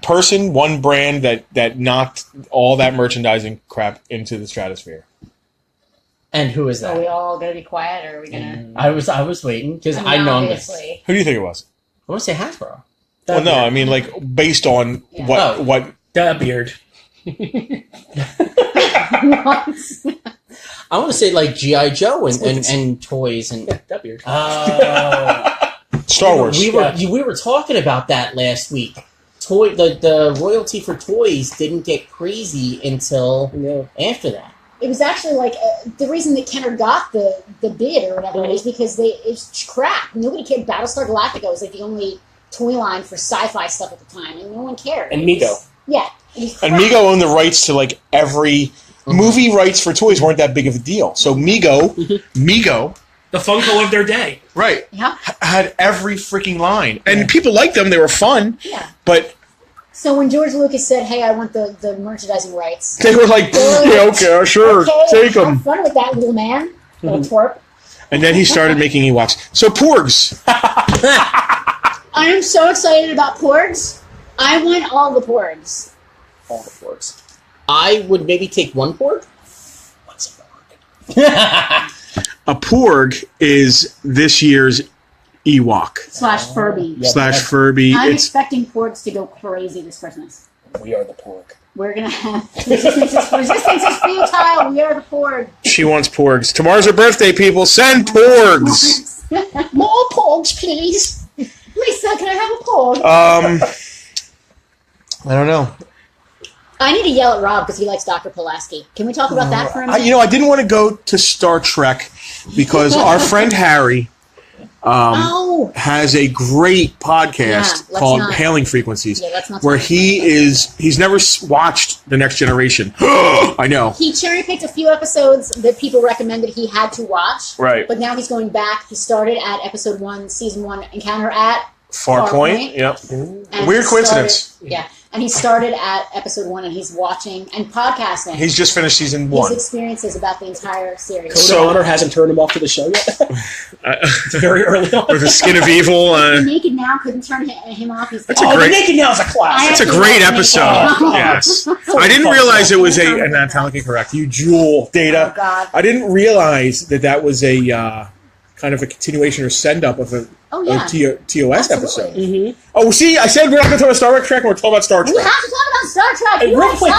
person, one brand that knocked all that merchandising crap into the stratosphere. And who is that? Are we all going to be quiet, or are we going to... I was waiting, because I know this. Who do you think it was? I want to say Hasbro. Well, no, I mean, like, based on what... That beard. I want to say, like, G.I. Joe and toys and... That beard. Star Wars. We were talking about that last week. The royalty for toys didn't get crazy until after that. It was actually like the reason that Kenner got the bid or whatever is because it's crap. Nobody cared. Battlestar Galactica was like the only toy line for sci-fi stuff at the time, and no one cared. And Mego. Yeah. And Mego owned the rights to like every movie rights for toys weren't that big of a deal. So Mego, the Funko of their day. Right. Yeah. Had every freaking line. And people liked them, they were fun. Yeah. But so when George Lucas said, "Hey, I want the merchandising rights," they were like, "Yeah, okay, sure, take them." Have fun with that, little man, little twerp. And then he started making Ewoks. So Porgs. I am so excited about Porgs. I want all the Porgs. All the Porgs. I would maybe take one Porg. What's a Porg? A Porg is this year's Ewok. / Furby. Yep. / Furby. I'm expecting Porgs to go crazy this Christmas. We are the Porg. We're going to have resistance is futile. We are the Porg. She wants Porgs. Tomorrow's her birthday, people. Send Porgs. More Porgs, please. Lisa, can I have a Porg? I don't know. I need to yell at Rob because he likes Dr. Pulaski. Can we talk about that for a minute? I didn't want to go to Star Trek because our friend Harry has a great podcast called Hailing Frequencies, where he's never watched The Next Generation. I know. He cherry-picked a few episodes that people recommended he had to watch. Right. But now he's going back. He started at episode 1, season 1, Encounter at Far Point. Yep. Weird coincidence. And he started at episode 1, and he's watching and podcasting. He's just finished season 1. His experiences about the entire series. Code of Honor hasn't turned him off to the show yet. It's very early on. With the Skin of Evil. The Naked Now couldn't turn him off. The Naked Now is a classic. It's a great episode. Yes. I didn't realize it was and I'm telling you correct. You jewel data. Oh, God. I didn't realize that was a kind of a continuation or send-up of a TOS episode. Absolutely. Oh, see, I said we're not going to talk about Star Trek, and we're talking about Star Trek. We have to talk about Star Trek. And real quick,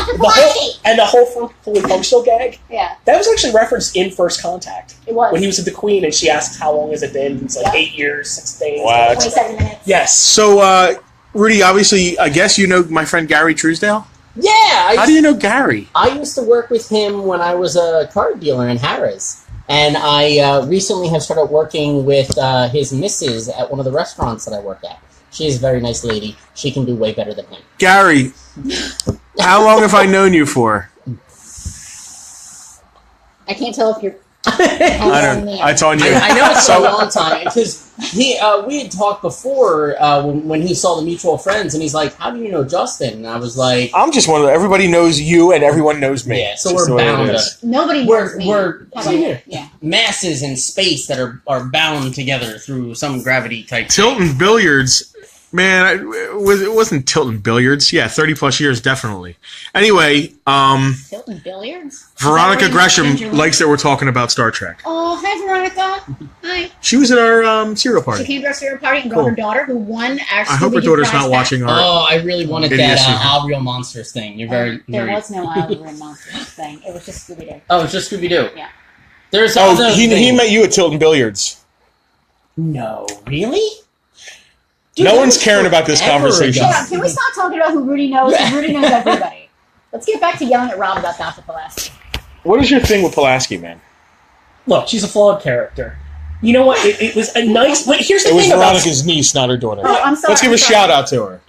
the whole fully functional gag, Yeah, that was actually referenced in First Contact. it was. When he was with the Queen and she asked how long has it been, it's like 8 years, 6 days. Wow. 27 minutes. Yes. So, Rudy, obviously, I guess you know my friend Gary Truesdale? Yeah. How do you know Gary? I used to work with him when I was a card dealer in Harrah's. And I recently have started working with his missus at one of the restaurants that I work at. She's a very nice lady. She can do way better than him. Gary, how long have I known you for? I can't tell if you're. I don't. It's on you. I know it's a long time because we had talked before when he saw the mutual friends, and he's like, "How do you know Justin?" And I was like, I'm just one of the, everybody knows you and everyone knows me. "Yeah." So It's just we're the way it bound. is. Nobody knows me. We're How about you? Yeah. masses in space that are bound together through some gravity type. Tilton Billiards, man, it wasn't Tilton Billiards. Yeah, 30 plus years, definitely. Anyway, Tilton Billiards? Veronica Is that where you Gresham ginger likes that we're talking about Star Trek. Oh, hi, Veronica. Hi. She was at our cereal She party. came to our cereal party and brought Cool. her daughter, who won our I hope her daughter's not watching our. Oh, I really wanted that Idiocy. I'll Real Monsters thing. You're very. There very- was no Island Rim Monsters thing. It was just Scooby-Doo. Oh, it's just Scooby Doo. Yeah. There's Oh, also he met you at Tilton Billiards. No, really? Dude, No that one's was caring about this forever conversation. ago. Yeah, can we stop talking about who Rudy knows? Rudy knows everybody. Let's get back to yelling at Rob about Dr. Pulaski. What is your thing with Pulaski, man? Look, she's a flawed character. You know what? It was a nice. But here's the It was thing about. Veronica's niece, not her daughter. Oh, I'm sorry. Let's give a shout out to her.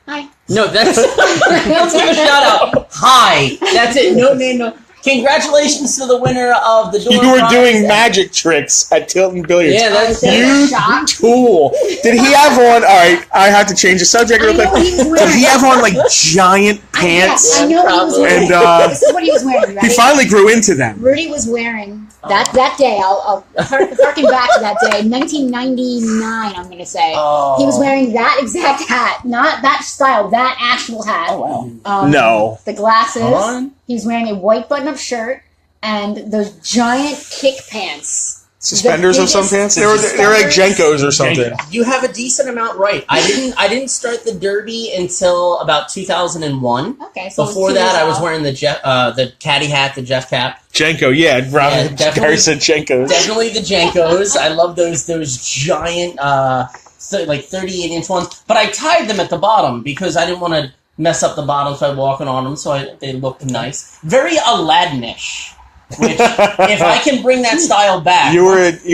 Hi. No, that's let's give a shout out. Hi. That's it. No. Congratulations to the winner of the door You were prize. doing magic tricks at Tilton Billiards. Yeah, that's You Shock. tool. Did he have on? All right, I have to change the subject real I know quick. he was Did wearing. he have on like giant pants? Yes, I know he was wearing. And, this is what he was wearing. Right? He finally grew into them. Rudy was wearing that day. I'll harken back to that day, 1999. I'm going to say Oh. he was wearing that exact hat, not that style, that actual hat. Oh wow. No. The glasses. Come on. He was wearing a white button-up shirt and those giant kick pants. Suspenders of some biggest pants? They were like Jenkos or something. You have a decent amount right. I didn't start the derby until about 2001. Okay, so Before it was 2 that, years I was off. wearing the caddy hat, the Jeff cap. Jenko, yeah. Yeah, definitely. Gary said Jenkos. Definitely the Jenkos. I love those giant, like 38-inch ones. But I tied them at the bottom because I didn't want to mess up the bottoms by walking on them, so they looked nice. Very Aladdin-ish. Which, if I can bring that style back, You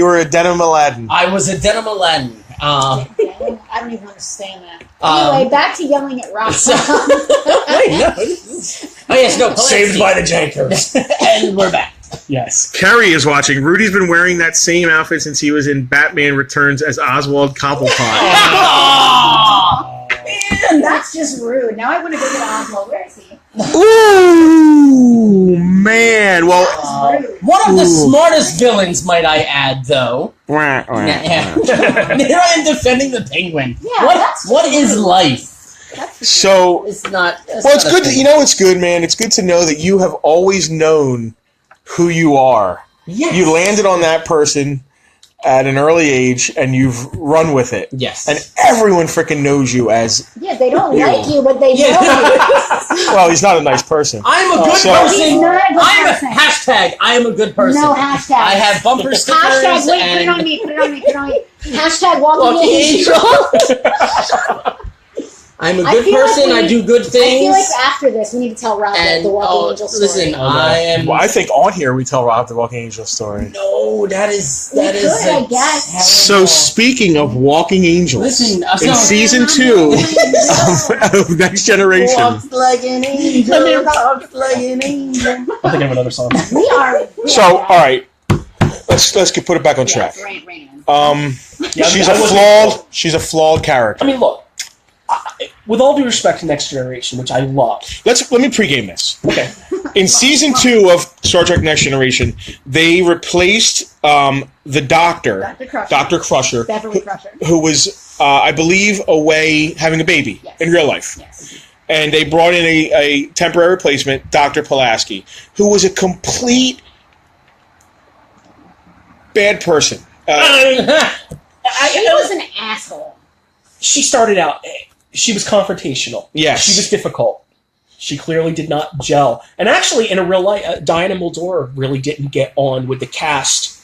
were a denim Aladdin. I was a denim Aladdin. I don't even understand that. Um, Anyway, back to yelling at Rob. So- Wait, no. Oh yes, no. Saved by the Jankos. And we're back. Yes. Kerry is watching. Rudy's been wearing that same outfit since he was in Batman Returns as Oswald Cobblepot. Oh, Man, that's just rude. Now I want to go get Oswald. Where is he? Ooh, man. Well, That's rude. one of the Ooh. smartest villains, might I add, though. wah, wah. Yeah. Here I am defending the penguin. Yeah, what that's what is true. life? That's So, It's not. well, it's good. You know, it's good, man. It's good to know that you have always known who you are. Yes. You landed on that person at an early age, and you've run with it. Yes. And everyone freaking knows you as. Yeah, they don't You. like you, but they Yeah. know you. Well, he's not a nice person. I'm a good So- person. He's not a good person. Hashtag. I am a good person. No hashtag. I have bumper stickers Hashtag, wait, and put it on me, put it on me, put it on me. Hashtag walking Walking angel. angel. I'm a I good feel like person. we I need- do good I feel things. like after this, we need to tell Rob and the walking angel story. listen, I am. Well, I think on here we tell Rob the Walking Angel story. No, that is We that is. could, I guess. So speaking of Walking Angels, Listen, in so- season 2 of Next Generation, Walks like an angel. Talks like an angel. I'll think of another song. We are. so all right, let's put it back on track. Rain. Yeah, She's a flawed character. I mean, look. With all due respect to Next Generation, which I love. Let me pregame this. Okay. In season 2 of Star Trek Next Generation, they replaced the Doctor, Dr. Crusher. Dr. Crusher, Beverly Crusher. who was, I believe, away having a baby Yes. in real life. Yes. And they brought in a temporary replacement, Dr. Pulaski, who was a complete bad person. She was an asshole. She started out. She was confrontational. Yes. She was difficult. She clearly did not gel. And actually, in a real life, Diana Muldaur really didn't get on with the cast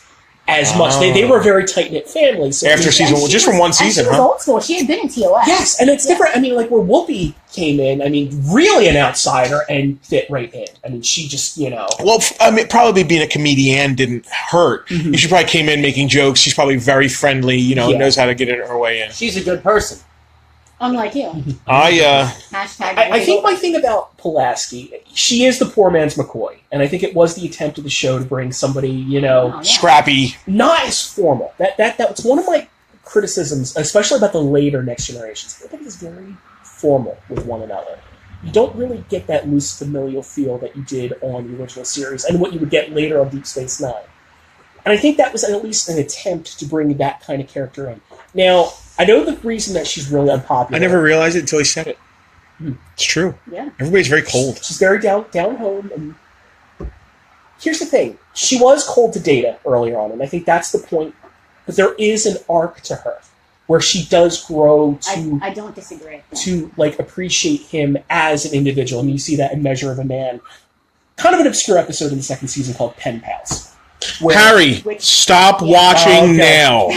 as much. They were a very tight-knit family. So After season one, just from one season, she was old school. She had been in TOS. Yes, and it's different. I mean, like where Whoopi came in, I mean, really an outsider and fit right in. I mean, she just, Well, I mean, probably being a comedian didn't hurt. Mm-hmm. She probably came in making jokes. She's probably very friendly, knows how to get her way in. She's a good person. Unlike you. Hashtag I think my thing about Pulaski, she is the poor man's McCoy. And I think it was the attempt of the show to bring somebody, Scrappy. not as formal. That's one of my criticisms, especially about the later Next Generations. I think it's very formal with one another. You don't really get that loose familial feel that you did on the original series and what you would get later on Deep Space Nine. And I think that was at least an attempt to bring that kind of character in. Now, I know the reason that she's really unpopular. I never realized it until he said it. It's true. Yeah. Everybody's very cold. She's very down home. And here's the thing. She was cold to Data earlier on, and I think that's the point. But there is an arc to her where she does grow to... I don't disagree. To, appreciate him as an individual. And you see that in Measure of a Man. Kind of an obscure episode in the second season called Pen Pals. Harry, stop watching now.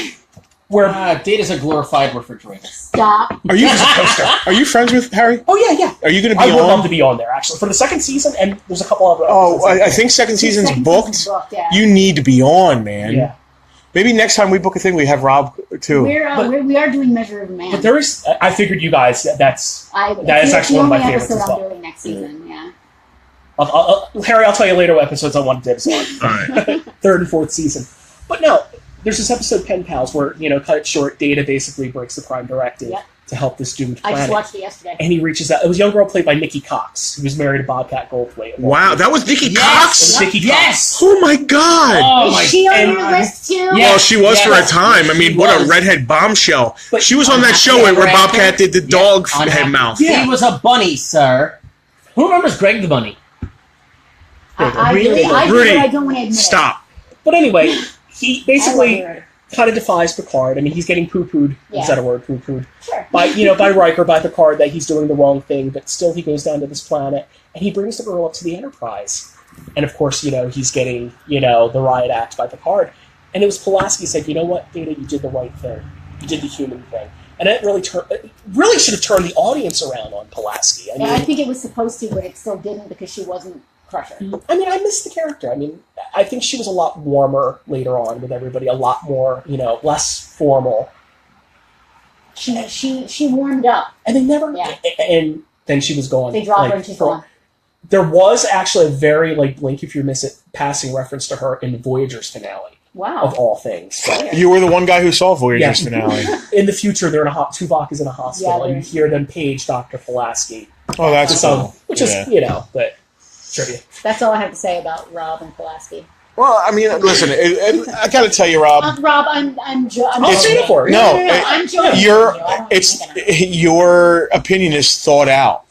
Where Data's a glorified refrigerator. Stop. Are you friends with Harry? Oh, yeah. Are you going to be I would on? love to be on there, actually. For the second season, and there's a couple other Oh, episodes. I think second season's booked. Yeah. You need to be on, man. Yeah. Maybe next time we book a thing, we have Rob, too. We are doing Measure of a Man. But there is... I figured you guys... That is actually one of my favorites as well. I'm doing next season, yeah. Harry, I'll tell you later what episodes I want to do. All right. Third and fourth season. But no, there's this episode, Pen Pals, where, cut it short, Data basically breaks the Prime Directive to help this doomed planet. I just watched it yesterday. And he reaches out. It was a young girl played by Nikki Cox, who was married to Bobcat Goldthwait. Wow, that was Nikki Yes! Cox? Nikki Yes! Cox. Oh, my God. Oh, Is she on your list, too? Yeah. Well, she was for a Yes. time. I mean, She what a was. redhead bombshell. But she was on that Unhappy show where Ever Bobcat After? did the dog head Unhappy. mouth. Yeah. He was a bunny, sir. Who remembers Greg the Bunny? I Rudy, do, but I don't want to admit stop. But anyway, he it. basically I love her. kind of defies Picard. I mean, he's getting poo-pooed. Yeah. Is that a word? Poo-pooed. Sure. By Riker, by Picard, that he's doing the wrong thing, but still he goes down to this planet, and he brings the girl up to the Enterprise. And of course, he's getting, the riot act by Picard. And it was Pulaski said, you know what, Data, you did the right thing. You did the human thing. And it really should have turned the audience around on Pulaski. I think it was supposed to, but it still didn't because she wasn't Crusher. I mean, I miss the character. I mean, I think she was a lot warmer later on with everybody, a lot more, less formal. She warmed up. And they never... Yeah. And then she was gone. They dropped her and she's gone. There was actually a very, blink if you miss it, passing reference to her in Voyager's finale, Wow. of all things. But You were the one guy who saw Voyager's finale. in the future, they're in Tuvok is in a hospital, Yeah, and you hear them page Dr. Pulaski. Oh, that's cool. Which is, but trivia. That's all I have to say about Rob and Pulaski. Well, I mean, listen, I got to tell you, Rob. Rob, I'm joking. I'll say it for you. No, I'm joking. Your opinion is thought out,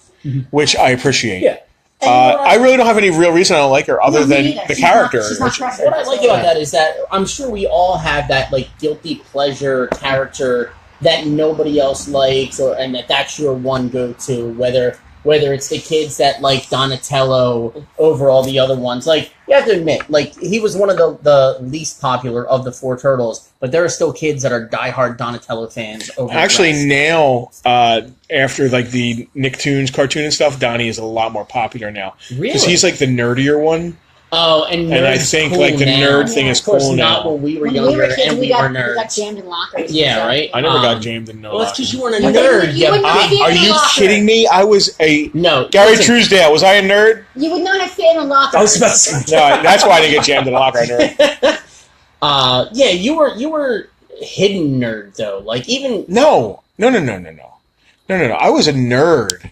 which I appreciate. Yeah. I really don't have any real reason I don't like her other No, me than neither. the She's not- character. she's not Crusher. What I like about that is that I'm sure we all have that guilty pleasure character that nobody else likes, and that's your one go-to. Whether it's the kids that like Donatello over all the other ones. You have to admit, he was one of the least popular of the four turtles, but there are still kids that are diehard Donatello fans over Actually, the rest. now, after the Nicktoons cartoon and stuff, Donnie is a lot more popular now. Really? Because he's the nerdier one. Oh, and I nerd's think cool the now. nerd thing is Of course, cool not now. when we were When younger we were kids, and we we were got nerds. jammed in lockers. Yeah, right? I never got jammed in no Well, it's because you weren't a But nerd. you would not fit Are in a you locker. kidding me? I was a No. Gary listen, Truesdale. Was I a nerd? You would not have fit in a locker. I was about to say. No, that's why I didn't get jammed in a locker. I nerd. yeah, you were hidden nerd though. Even No. I was a nerd.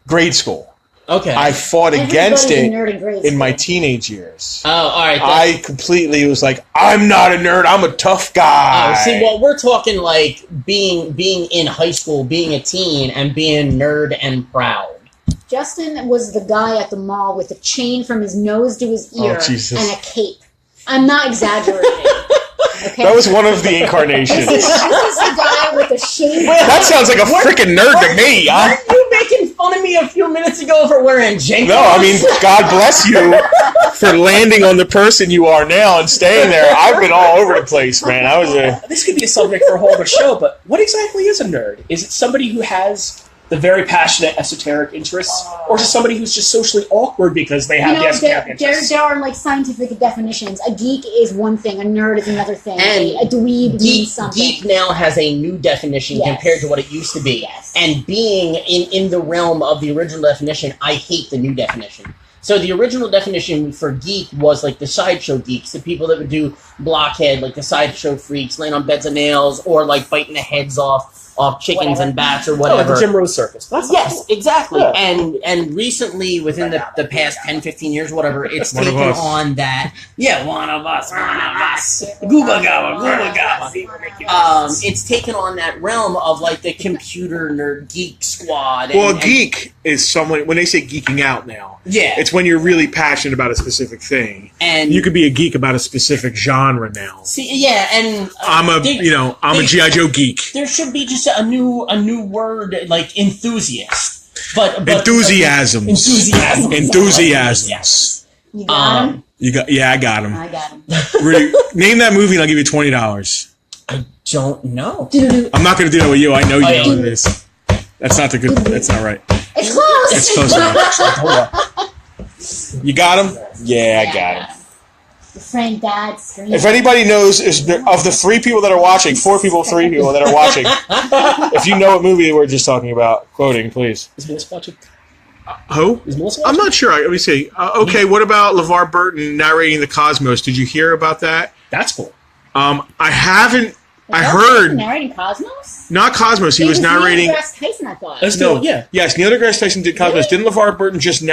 Grade school. okay. I fought Everybody's against a it nerd in grade in my school. teenage years. Oh, all right. I completely was like, I'm not a nerd. I'm a tough guy. See, well, we're talking being in high school, being a teen, and being nerd and proud. Justin was the guy at the mall with a chain from his nose to his ear Jesus. and a cape. I'm not exaggerating. Okay. That was one of the incarnations. This is the guy with the shaved. That sounds like a freaking nerd to me. Weren't you making fun of me a few minutes ago for wearing Jenkos? No, I mean, God bless you for landing on the person you are now and staying there. I've been all over the place, man. This could be a subject for a whole other show, but what exactly is a nerd? Is it somebody who has the very passionate esoteric interests, or is it somebody who's just socially awkward because they have the esoteric interests? There are like scientific definitions. A geek is one thing, a nerd is another thing. And a dweeb means something. Geek now has a new definition compared to what it used to be. Yes. And being in the realm of the original definition, I hate the new definition. So the original definition for geek was like the sideshow geeks, the people that would do blockhead, like the sideshow freaks, laying on beds of nails, or like biting the heads off chickens and bats or whatever. Oh, the Jim Rose circus. Yes, exactly. Yeah. And recently, within the past 10, 15 years, whatever, it's taken on that. Yeah, one of us. Gooba Gabba. It's taken on that realm of like the computer nerd geek squad. Well, a geek is someone, when they say geeking out now, it's when you're really passionate about a specific thing. And you could be a geek about a specific genre now. See, yeah, and I'm a G.I. Joe geek. There should be just a new word like enthusiast, but enthusiasms. Yes. You got him. I got him. I got him. Rudy, name that movie and I'll give you $20. I don't know. I'm not going to do that with you. I know you know what it is. That's not the good. That's not right. It's close. It's close enough. You got him? Yeah, I got him. The friend dad scream. If anybody knows, of the 3 people that are watching, 4 people, 3 people that are watching, if you know what movie we're just talking about, quoting, please. Is Melissa watching? Who? Is Melissa I'm watching? not sure. Let me see. Okay, what about LeVar Burton narrating the Cosmos? Did you hear about that? That's cool. I haven't. I heard. Narrating Cosmos? Not Cosmos. He was narrating. Neil deGrasse Tyson, I thought. Yes, Neil deGrasse Tyson did Cosmos. Really? Didn't LeVar Burton just?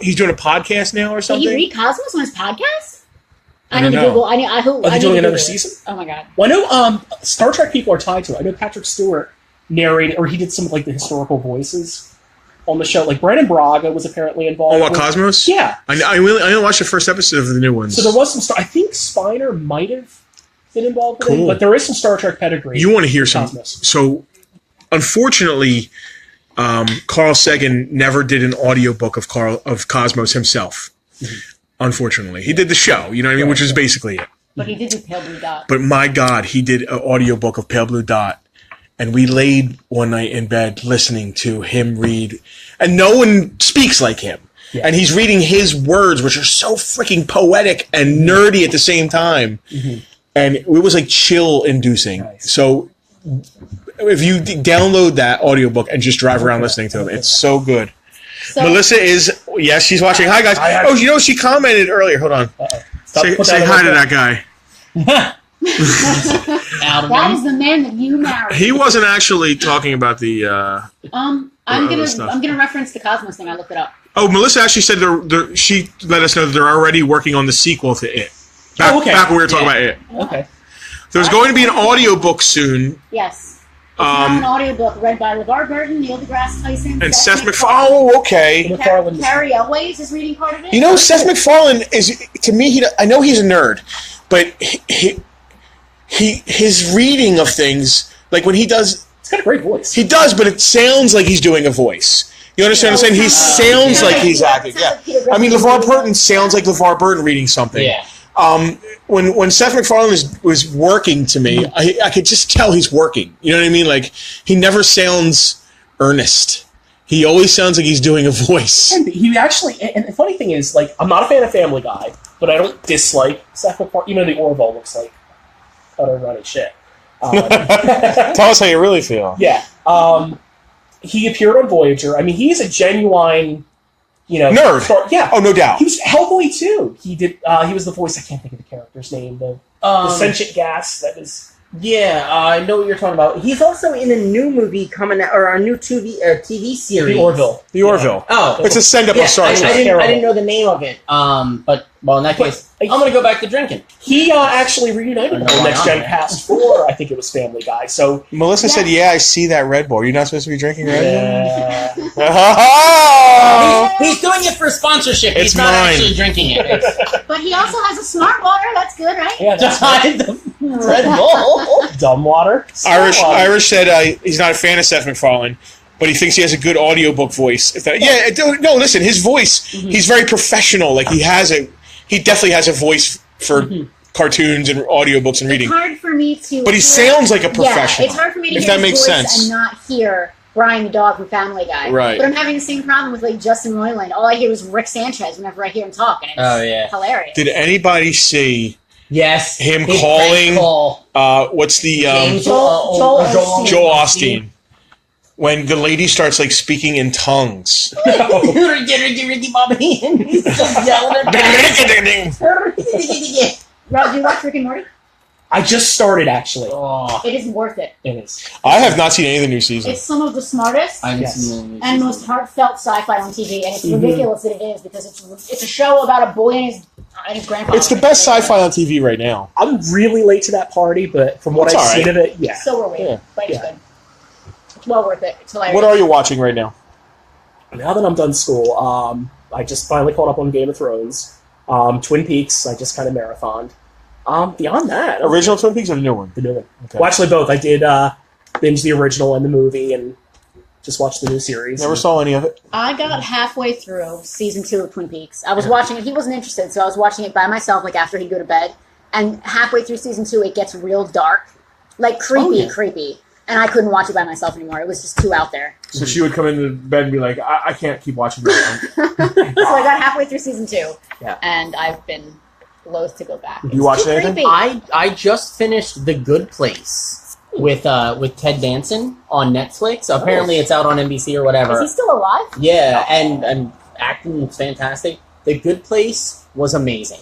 He's doing a podcast now or something. Did he read Cosmos on his podcast? I don't know. Google. Are they doing another season? Oh my god. Well, I know Star Trek people are tied to it. I know Patrick Stewart narrated, or he did some of like the historical voices on the show. Like Brandon Braga was apparently involved. Oh, what, Cosmos? Yeah. I only watched the first episode of the new ones. So there was some I think Spiner might have been involved with it, but there is some Star Trek pedigree. You want to hear some? Cosmos. So, unfortunately, Carl Sagan never did an audiobook of Cosmos himself. Mm-hmm. Unfortunately, he did the show. You know what I mean, which is basically it. But he did do Pale Blue Dot. But my God, he did an audiobook of Pale Blue Dot. And we laid one night in bed listening to him read. And no one speaks like him. Yeah. And he's reading his words, which are so freaking poetic and nerdy at the same time. Mm-hmm. And it was like chill-inducing. Nice. So if you download that audiobook and just drive around listening to it, it's so good. So, Melissa is, yes, she's watching. Hi, guys. Oh, you know, she commented earlier. Hold on. Say hi to that guy. That is the man that you married. He wasn't actually talking about the. I'm gonna reference the Cosmos thing. I looked it up. Oh, Melissa actually said she let us know that they're already working on the sequel to It. Back when we were talking about It. Okay. There's going to be an audiobook soon. Yes. It's now an audiobook read by LeVar Burton, Neil deGrasse Tyson, and Seth MacFarlane. Oh, okay. Carrie Elways is reading part of it. You know, Seth MacFarlane is, to me, I know he's a nerd, but his reading of things, like when he does... He's got a great voice. He does, but it sounds like he's doing a voice. You understand what I'm saying? He sounds like he's acting. Yeah. I mean, LeVar Burton sounds like LeVar Burton reading something. Yeah. When Seth MacFarlane was working to me, I could just tell he's working. You know what I mean? Like, he never sounds earnest. He always sounds like he's doing a voice. And he actually, and the funny thing is, like, I'm not a fan of Family Guy, but I don't dislike Seth MacFarlane. You know, the Orville looks like utter running shit. Tell us how you really feel. Yeah. He appeared on Voyager. I mean, he's a genuine... nerd. Yeah. Oh, no doubt. He was Hellboy too. He did. He was the voice. I can't think of the character's name. The sentient gas that is. Yeah, I know what you're talking about. He's also in a new movie coming out, or a new TV series. The Orville. Yeah. Oh, it's a send up of Star Trek. I didn't know the name of it. But in that case, I'm gonna go back to drinking. He actually reunited with the Next Gen cast for, I think it was Family Guy. So Melissa said, "Yeah, I see that Red Bull. You're not supposed to be drinking Red Bull." He's doing it for sponsorship. He's not actually drinking it. But he also has a smart water. That's good, right? Yeah, that's right. Red Bull. Dumb water. Irish said he's not a fan of Seth MacFarlane, but he thinks he has a good audiobook voice. No, listen, his voice, he's very professional. Like, he definitely has a voice for cartoons and audiobooks and reading. It's hard for me to... But he sounds like a professional. Yeah, it's hard for me to if hear that his makes voice sense. and not hear Brian the dog from Family Guy. Right. But I'm having the same problem with, like, Justin Roiland. All I hear is Rick Sanchez whenever I hear him talk, and it's hilarious. Did anybody see Yes. him calling... what's the... Joel Osteen. When the lady starts, like, speaking in tongues. He's still yelling at Rob, do you watch Rick and Morty? I just started, actually. It is worth it. It is. I have not seen any of the new season. It's some of the smartest and most heartfelt sci-fi on TV, and it's ridiculous that it is, because it's a show about a boy and his grandfather. It's the best sci-fi on TV right now. I'm really late to that party, but from what I've seen of it, So were we. But it's good. It's well worth it. It's hilarious. What are you watching right now? Now that I'm done school, I just finally caught up on Game of Thrones. Twin Peaks, I just kind of marathoned. Beyond that... Original Twin Peaks or the new one? The new one. Okay. Well, actually, both. I did binge the original and the movie, and just watched the new series. Never saw any of it. I got halfway through season 2 of Twin Peaks. I was watching it. He wasn't interested, so I was watching it by myself, like, after he'd go to bed. And halfway through season 2, it gets real dark. Like, creepy. And I couldn't watch it by myself anymore. It was just too out there. So she would come into bed and be like, I can't keep watching this. So I got halfway through season 2. Yeah. And I've been loath to go back. You watched anything? Creepy. I just finished The Good Place with Ted Danson on Netflix. Apparently it's out on NBC or whatever. Is he still alive? Yeah, and acting was fantastic. The Good Place was amazing.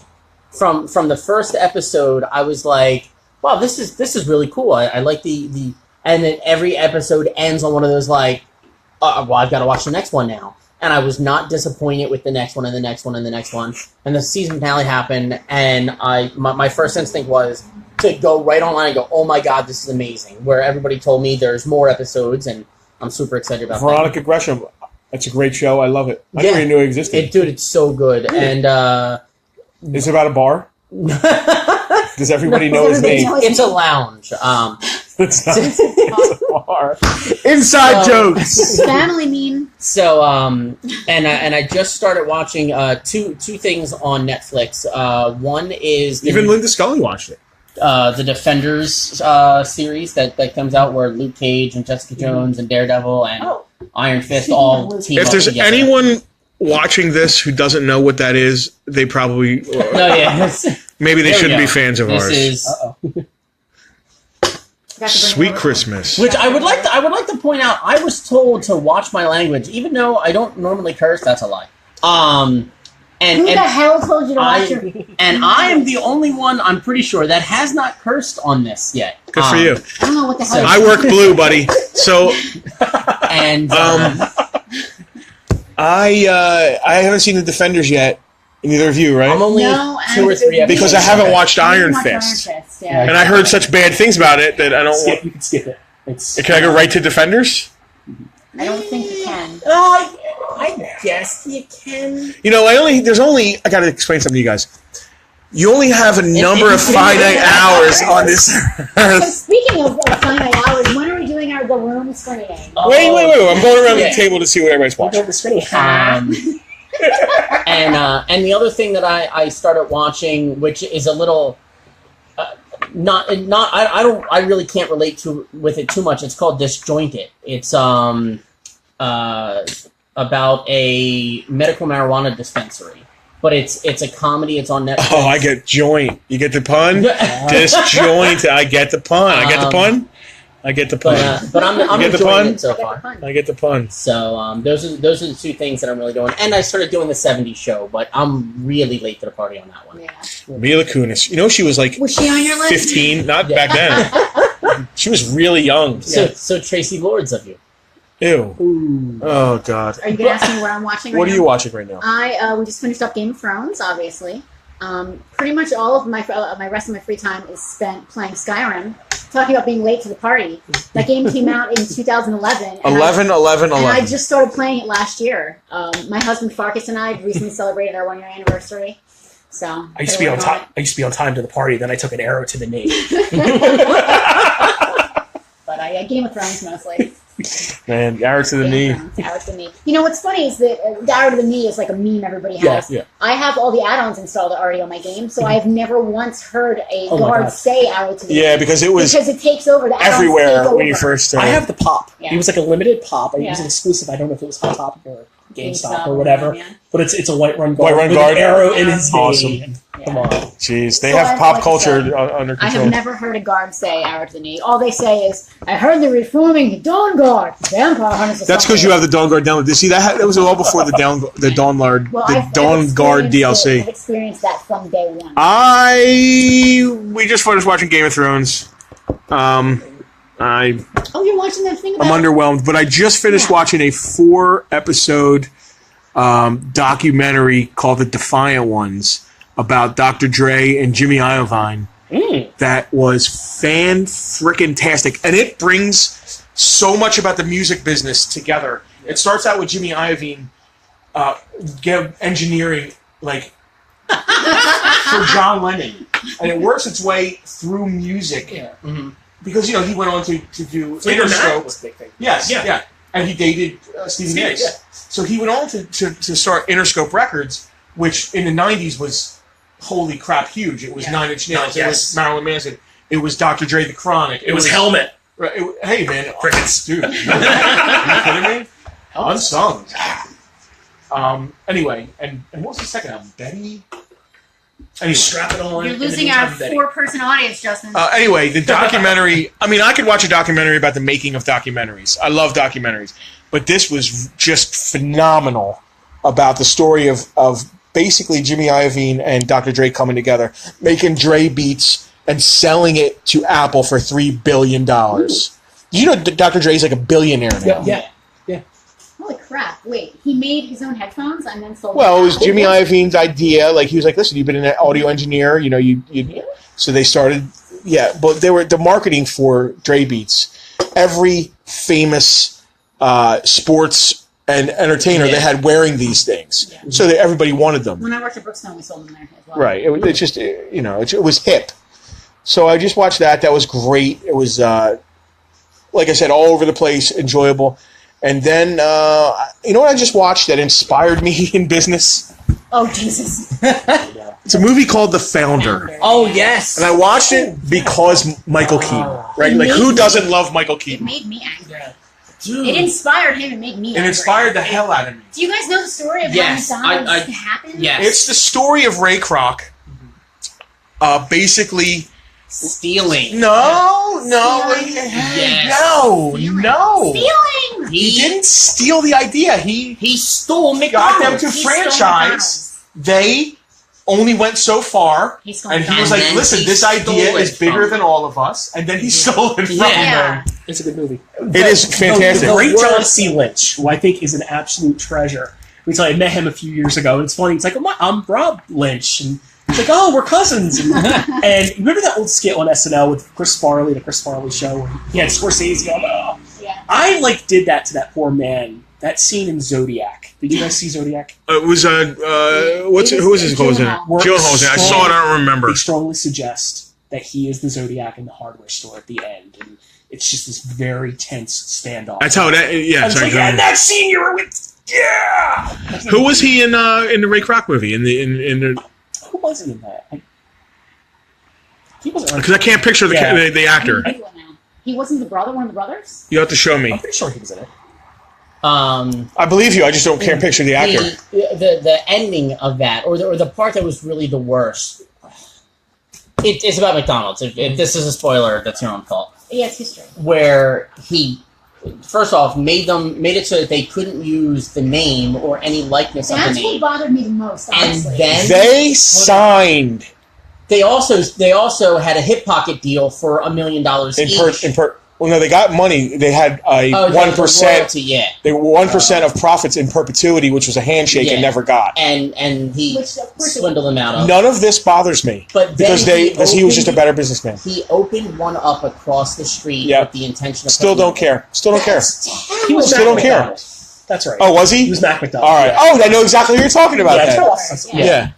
From the first episode, I was like, wow, this is really cool. I like the and then every episode ends on one of those like, well, I've got to watch the next one now. And I was not disappointed with the next one and the next one and the next one. And the season finale happened, and my first instinct was to go right online and go, oh my god, this is amazing. Where everybody told me there's more episodes, and I'm super excited about Veronica Gresham. That's a great show. I love it. I never even knew it existed. Dude, it's so good. And is it about a bar? Does everybody know his name? It's a lounge. It's a bar. Inside jokes. Family mean. So, and I just started watching two things on Netflix. One is Even Linda Scully watched it. The Defenders series that comes out, where Luke Cage and Jessica Jones and Daredevil and Iron Fist all team up. If there's together. anyone watching this who doesn't know what that is, they probably maybe they shouldn't be fans of ours. Sweet Christmas. Which I would like to point out. I was told to watch my language, even though I don't normally curse. That's a lie. Who the hell told you to watch your? And I am the only one, I'm pretty sure, that has not cursed on this yet. Good for you. I don't know what the hell. I work blue, buddy. So, and I haven't seen the Defenders yet. Neither of you, right? I'm only 2 or 3 episodes. Because I haven't watched Iron Fist. And I heard such bad things about it that I don't want... You can skip it. Can I go right to Defenders? I don't think you can. I guess you can. You know, I gotta explain something to you guys. You only have a number of finite hours on this earth. So speaking of finite hours, when are we doing the room screening? Wait. I'm going around the table to see what everybody's watching. And the other thing that I started watching, which is a little I really can't relate with it too much. It's called Disjointed. It's about a medical marijuana dispensary, but it's a comedy. It's on Netflix. Oh, I get joint. You get the pun? Disjoint. I get the pun. But I'm enjoying it so far. I get the pun. So those are the two things that I'm really doing. And I started doing the 70s show, but I'm really late to the party on that one. Yeah. Mila Kunis. You know, she was like she on your list? 15, not back then. She was really young. So Tracy Lords of you. Ew. Ooh. Oh, God. Are you going to ask me what I'm watching right now? What are you watching right now? We just finished up Game of Thrones, obviously. Pretty much all of my rest of my free time is spent playing Skyrim. Talking about being late to the party. That game came out in 2011. 11. And I just started playing it last year. My husband Farkas and I recently celebrated our 1-year anniversary. So I used to be on time. I used to be on time to the party. Then I took an arrow to the knee. But I Game of Thrones mostly. Man, arrow to the knee. Arrow to the knee. You know what's funny is that the arrow to the knee is like a meme everybody has. Yeah. I have all the add-ons installed already on my game, so I've never once heard a guard say arrow to the knee. Yeah, because it takes over the everywhere when you first started. I have the pop. Yeah. It was like a limited pop. It was Yeah. an exclusive. I don't know if it was Hot Topic or GameStop or whatever. Yeah. But it's a Whiterun guard. Whiterun with guard. An arrow in his knee. Awesome. Come on. Jeez, they So have I pop like culture to say, under I control. have never heard a guard say arrow to the knee. All they say is, I heard they're reforming the Dawn Guard. Vampire Hunters. That's because you have the Dawn Guard download. See, that was all before the Dawn Guard DLC. I've experienced that from day one. We just finished watching Game of Thrones. I'm Oh, you're watching that thing about underwhelmed, but I just finished watching a 4-episode documentary called The Defiant Ones about Dr. Dre and Jimmy Iovine. That was fan-frickin-tastic, and it brings so much about the music business together. It starts out with Jimmy Iovine engineering like for John Lennon, and it works its way through music. Yeah. Mm-hmm. Because he went on to do Interscope Interscope. was a big thing. Yes, yeah. And he dated Stevie Nicks. Yeah. So he went on to start Interscope Records, which in the 90s was, holy crap, huge. It was 9 Inch Nails. It was Marilyn Manson. It was Dr. Dre, The Chronic. It was Helmet. Hey, man. Crickets. Dude. Are you kidding me? Unsung. Anyway, and what was the second album? Betty? Anyway. Strap it on. You're losing our 4-person audience, Justin. Anyway, the documentary, I could watch a documentary about the making of documentaries. I love documentaries. But this was just phenomenal about the story of basically Jimmy Iovine and Dr. Dre coming together, making Dre beats and selling it to Apple for $3 billion. You know Dr. Dre's like a billionaire now. Yeah. Holy crap. Wait, he made his own headphones and then sold them? Well, it was Jimmy Iovine's idea. Like, he was like, listen, you've been an audio engineer. So they started, but they were the marketing for Dre Beats. Every famous sports and entertainer they had wearing these things. Yeah. So everybody wanted them. When I worked at Brookstone, we sold them there as well. Right. It just, it was hip. So I just watched that. That was great. It was, like I said, all over the place, enjoyable. And then, you know what I just watched that inspired me in business? Oh, Jesus. It's a movie called The Founder. Oh, yes. And I watched it because Michael Keaton, right? Like, who doesn't love Michael It Keaton? made me angry. Dude. It inspired him and made me angry. It inspired the hell out of me. Do you guys know the story of Yes, how McDonald's happened? Yes. It's the story of Ray Kroc, basically... Stealing. No. Stealing! He didn't steal the idea. He stole got them McDonald's. to He stole franchise. They only went so far, He stole and he was McDonald's. like, And "Listen, he this idea stole it is bigger from than all of us." And then he stole it from Yeah. them. It's a good movie. It is fantastic. The great John C. Lynch, who I think is an absolute treasure. I met him a few years ago. It's funny. It's like, I'm Rob Lynch. And he's like, oh, we're cousins. And remember that old skit on SNL with Chris Farley, the Chris Farley show, where he had Scorsese on? Oh. Yeah. I did that to that poor man. That scene in Zodiac. Did you guys see Zodiac? It was who was his clothes in it? Gyllenhaal. Gyllenhaal's in it. I saw it. I don't remember. They strongly suggest that he is the Zodiac in the hardware store at the end. And it's just this very tense standoff. That's how that. Yeah, And it's sorry. like, and that scene you were with. Yeah. Who was he in the Ray Kroc movie? In the Who was he in that? He wasn't. because I can't picture the actor. He wasn't the brother, one of the brothers? You have to show me. I'm pretty sure he was in it. I believe you. I just can't picture the actor. The ending of that, or the part that was really the worst. It's about McDonald's. If this is a spoiler, that's your own fault. Yeah, it's history. Where he, first off, made it so that they couldn't use the name or any likeness of the That's name. what bothered me the most, honestly. And then They signed they also had a hip pocket deal for $1 million each. well, no, they got money. They had a 1%. Yeah. They were 1% of profits in perpetuity, which was a handshake and never got. And he Which, of course, swindled them out of. None of this bothers me But because he was just a better businessman. He opened one up across the street with the intention of Still don't care. Still don't care. He was Still Mac don't care. McDonald. That's right. Oh, was he? He was Mac McDonald. All right. Yeah. Oh, I know exactly what you're talking about. Yeah, That. of course. Yeah.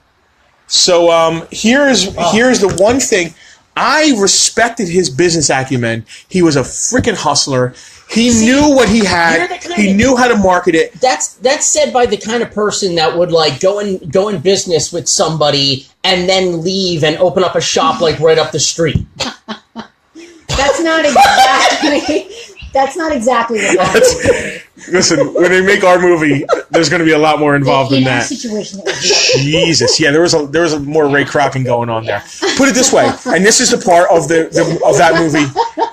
So here's the one thing. I respected his business acumen. He was a freaking hustler. He knew what he had. He knew how to market it. That's said by the kind of person that would like go in business with somebody and then leave and open up a shop like right up the street. That's not exactly. That's not exactly what happened. Listen, when they make our movie, there's going to be a lot more involved in that. Situation, it was Jesus, yeah, there was a more Ray Crockin going on there. Put it this way, and this is the part of that movie.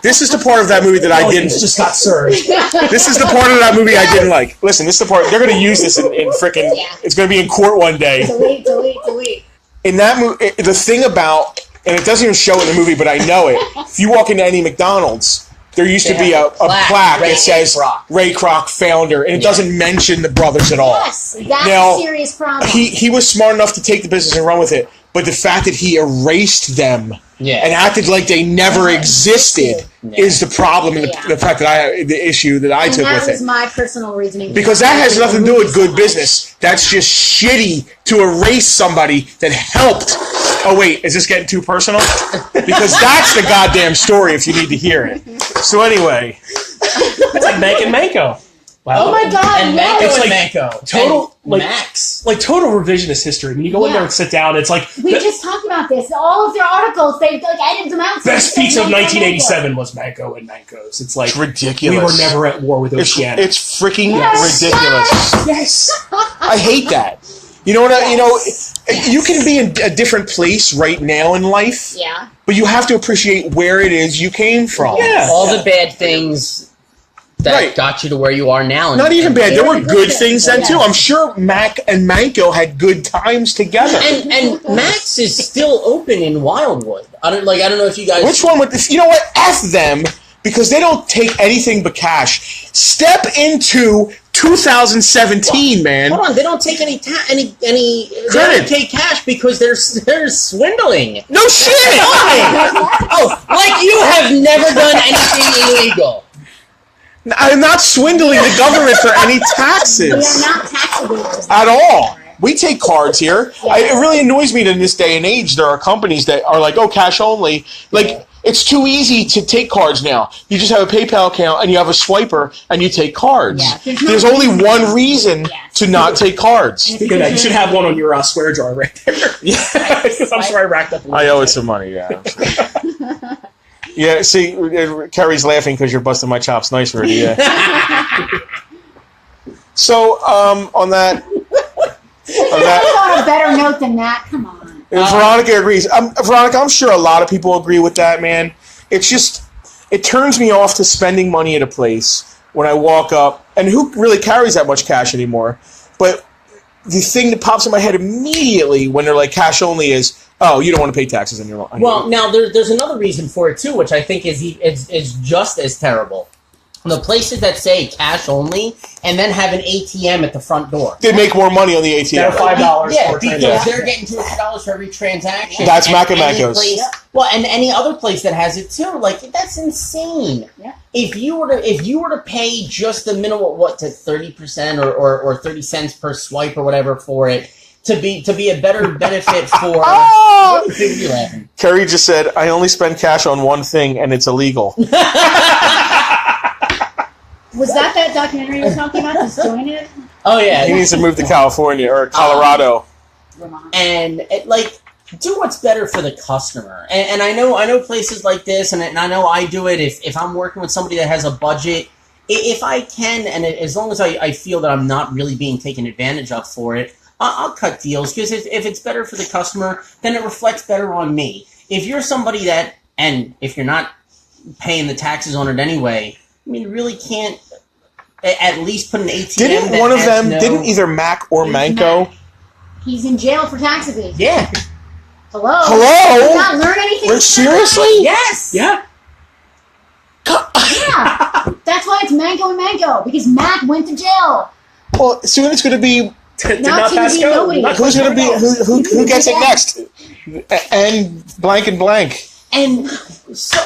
This is the part of that movie that I didn't. Just got surged. This is the part of that movie I didn't like. Listen, this is the part they're going to use this in frickin'. Yeah. It's going to be in court one day. Delete. In that movie, the thing about, and it doesn't even show in the movie, but I know it. If you walk into any McDonald's, there used to be a plaque that says Ray Kroc, founder, and it doesn't mention the brothers at all. Yes, that's a serious problem. He was smart enough to take the business and run with it, but the fact that he erased them and acted like they never existed is the problem, and the fact that the issue that I took with it. That was my personal reasoning. Because that has nothing to do with good business. That's just shitty to erase somebody that helped. Oh, wait, is this getting too personal? Because that's the goddamn story if you need to hear it. So anyway. It's like Mank and Manko. Wow. Oh my God! And yes. Manko It's and like Manko. total And like Max. like total revisionist history. When you go in there and sit down, it's like We just talked about this. All of their articles, they like edited them out. best pizza of 1987 was Manko and Manko's. It's like It's ridiculous. we were never at war with Oceania. It's freaking Yes. ridiculous. Yes. I hate that. You know what? You can be in a different place right now in life, Yeah. but you have to appreciate where it is you came from. Yeah. All the bad things that got you to where you are now. Not even bad. There were good things then too. Yeah. I'm sure Mac and Manko had good times together. And Max is still open in Wildwood. I don't know if you guys. Which one would this? You know what? F them, because they don't take anything but cash. Step into 2017, man. Hold on, they don't take any they Credit. don't take cash because they're swindling. No shit. Oh, like you have never done anything illegal. I'm not swindling the government for any We taxes are not tax evaders. at all. We take cards here. It really annoys me that in this day and age there are companies that are like, oh, cash only. Like, it's too easy to take cards now. You just have a PayPal account and you have a swiper and you take cards. Yeah, there's only one reason to not take cards. Speaking of that, you should have one on your swear jar right there. Yeah. Because I'm sure I racked up a little I owe it some money, yeah. Yeah, see, Kerry's laughing because you're busting my chops. Nice, Rudy, yeah. So, on that... On a better note than that, come on. Veronica agrees. Veronica, I'm sure a lot of people agree with that, man. It's just, it turns me off to spending money at a place when I walk up, and who really carries that much cash anymore? But the thing that pops in my head immediately when they're like cash only is, oh, you don't want to pay taxes on your loan. Well, now there's another reason for it too, which I think is just as terrible. The places that say cash only and then have an ATM at the front door. They make more money on the ATM. They're $5 Yeah, for a because transaction. they're getting $200 for every transaction. That's And Mac and any Manko's. place- Well, and any other place that has it too. Like, that's insane. Yeah. If you were to pay just the minimum, what, to 30% or 30 cents per swipe or whatever for it to be a better benefit for. Oh! What are you laughing? Kerry just said, I only spend cash on one thing, and it's illegal. Was that documentary you were talking about? Just doing it? Oh He yeah, needs to move to California or Colorado. and do what's better for the customer. And I know places like this, and I know I do it if I'm working with somebody that has a budget. If I can, and as long as I feel that I'm not really being taken advantage of for it, I'll cut deals, because if it's better for the customer, then it reflects better on me. If you're somebody that, and if you're not paying the taxes on it anyway, I mean, you really can't at least put an ATM. Didn't one of them, didn't either Mac or Manko? He's in jail for tax evasion. Yeah. Hello? Hello? Did you not learn anything? Wait, seriously? Yes. Yeah. Yeah. That's why it's Manko and Manko, because Mac went to jail. Well, soon it's going to be... Did Not not pass to be go. nobody. Not Who's going to be... Who gets it Yeah. next? And blank and blank. And so,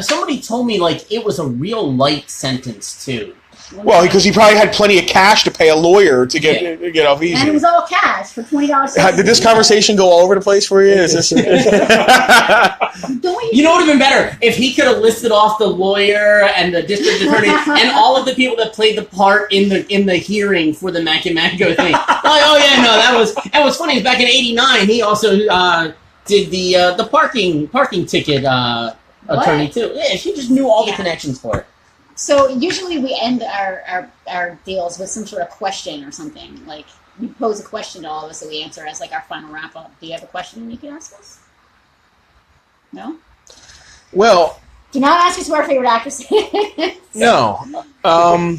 somebody told me like it was a real light sentence too. Well, because he probably had plenty of cash to pay a lawyer to get off easy. And it was all cash for $20. Did this conversation go all over the place for you? Is this? Don't You know what would have been better if he could have listed off the lawyer and the district attorney and all of the people that played the part in the hearing for the Mac and Mango thing. That was funny. Back in '89, he also did the parking ticket attorney too. Yeah, she just knew all the connections for it. So usually we end our deals with some sort of question or something. Like we pose a question to all of us that we answer as like our final wrap up. Do you have a question you can ask us? No? Well, do not ask us who our favorite actress is. No. Well,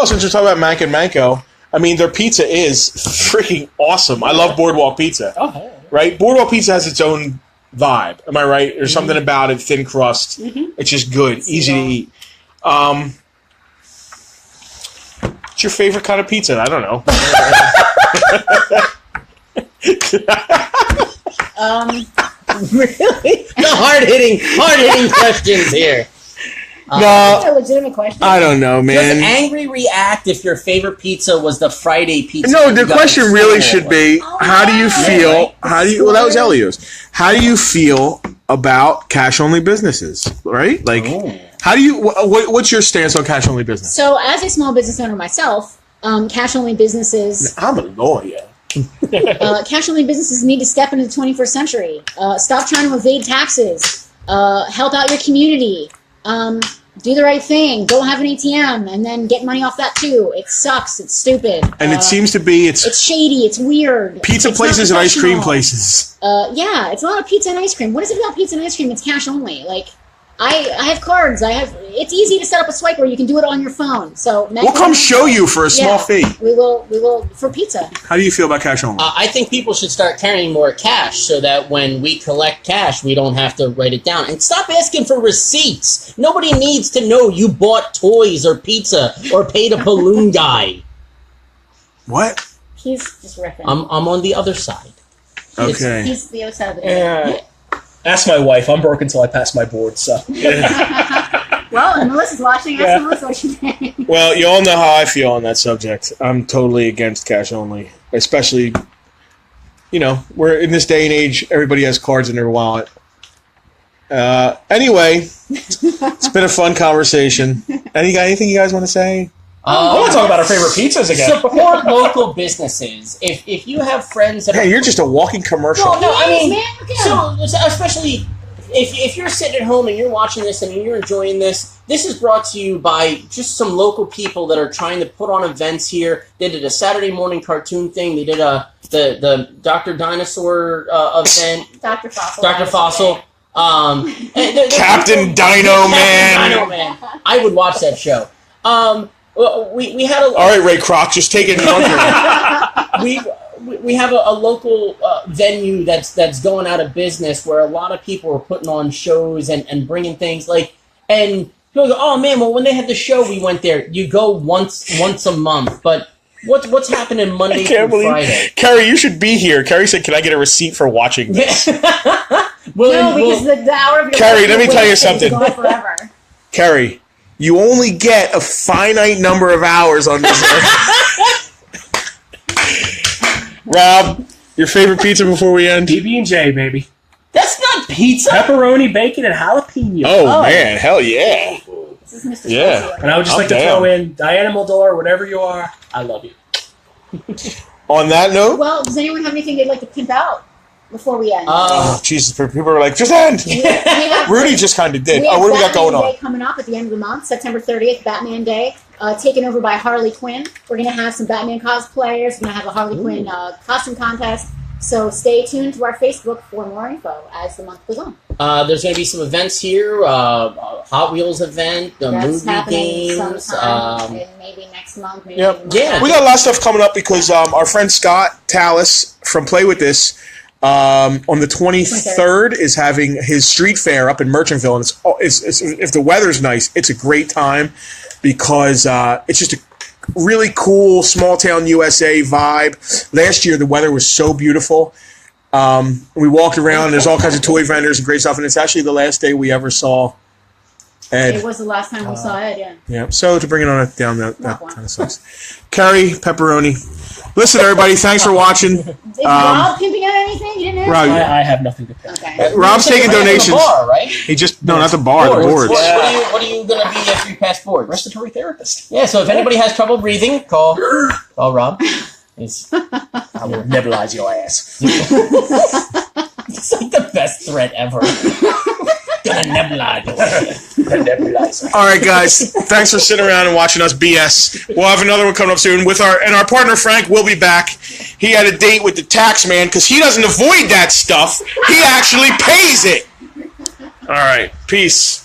since we're talking about Mac and Manco, I mean, their pizza is freaking awesome. I love Boardwalk Pizza. Oh, right? Boardwalk Pizza has its own vibe. Am I right? There's something about it, thin crust. It's just good, easy to eat. What's your favorite kind of pizza? I don't know. Really? The hard-hitting questions here. No, a legitimate question. I don't know, man. Does Angry react if your favorite pizza was the Friday pizza? No, the question really should be, how do you feel? Well, that was Elio's. How do you feel about cash-only businesses? Right? Like, how do you? What's your stance on cash-only business? So, as a small business owner myself, cash-only businesses. I'm a lawyer. Cash-only businesses need to step into the 21st century. Stop trying to evade taxes. Help out your community. Do the right thing. Don't have an ATM and then get money off that too. It sucks. It's stupid. And it seems to be it's shady. It's weird. Pizza places and ice cream places. Yeah, it's a lot of pizza and ice cream. What is it about pizza and ice cream? It's cash only. Like I have cards. It's easy to set up a swipe where you can do it on your phone. So we'll come show you for a small fee. We will for pizza. How do you feel about cash only? I think people should start carrying more cash so that when we collect cash, we don't have to write it down. And stop asking for receipts. Nobody needs to know you bought toys or pizza or paid a balloon guy. What? He's just riffing. I'm on the other side. Okay. He's the other side of the bed. Ask my wife. I'm broke until I pass my board, so. Well, and Melissa's watching. Ask Melissa what she thinks. Well, you all know how I feel on that subject. I'm totally against cash only, especially, we're in this day and age, everybody has cards in their wallet. Anyway, it's been a fun conversation. Anything you guys want to say? I want to talk about our favorite pizzas again. Support local businesses. If you have friends that Hey, you're just a walking commercial. No, I mean, Man, so especially if you're sitting at home and you're watching this and you're enjoying this, this is brought to you by just some local people that are trying to put on events here. They did a Saturday morning cartoon thing. They did the Dr. Dinosaur event. Dr. Fossil. Dr. Fossil. Captain Dino Man. Dino Man. I would watch that show. We had a. All right, Ray Kroc, just take it and run we have a local venue that's going out of business where a lot of people are putting on shows and bringing things and people go, oh man, well when they had the show we went there. You go once a month, but what's happening Monday through Friday? Carrie, you should be here. Carrie said, "Can I get a receipt for watching this?" No, because the hour of your Carrie, let me tell you something. Is gone forever. Carrie, you only get a finite number of hours on this. Rob, your favorite pizza before we end? PB&J, baby. That's not pizza. Pepperoni, bacon, and jalapeno. Oh, man, hell yeah. This is Mr. Yeah. Scorsese. And I would just like to throw in Diana Muldaur, whatever you are, I love you. On that note, Well, does anyone have anything they'd like to pimp out before we end? oh, Jesus, people are like, just end. we have, Rudy just kind of did. we have What do we got Batman going Day on? coming up at the end of the month, September 30th, Batman Day, taken over by Harley Quinn. We're going to have some Batman cosplayers. We're going to have a Harley Quinn costume contest. So stay tuned to our Facebook for more info as the month goes on. There's going to be some events here, Hot Wheels event, the That's movie happening games. sometime, maybe next month. Maybe Yep. the month Yeah. after. We got a lot of stuff coming up because our friend Scott Tallis from Play With This on the 23rd is having his street fair up in Merchantville. And it's if the weather's nice, it's a great time because it's just a really cool small town USA vibe. Last year the weather was so beautiful. We walked around. There's all kinds of toy vendors and great stuff, and it's actually the last day we ever saw Ed. It was the last time we saw Ed, yeah. Yeah. So to bring it on down, that kind of sucks. Carrie, pepperoni. Listen, everybody, thanks for watching. Is Rob pimping out anything? You didn't ask? Rob, I have nothing to pay. Okay. Rob's taking donations. The bar, right? He just not the bar, the boards. What are you gonna be after you pass boards? Respiratory therapist. Yeah. So if anybody has trouble breathing, call Rob. I will nebulize your ass. It's like the best threat ever. Gonna nebulize your ass. Nebulizer. All right, guys. Thanks for sitting around and watching us BS. We'll have another one coming up soon with our partner Frank will be back. He had a date with the tax man because he doesn't avoid that stuff. He actually pays it. All right. Peace.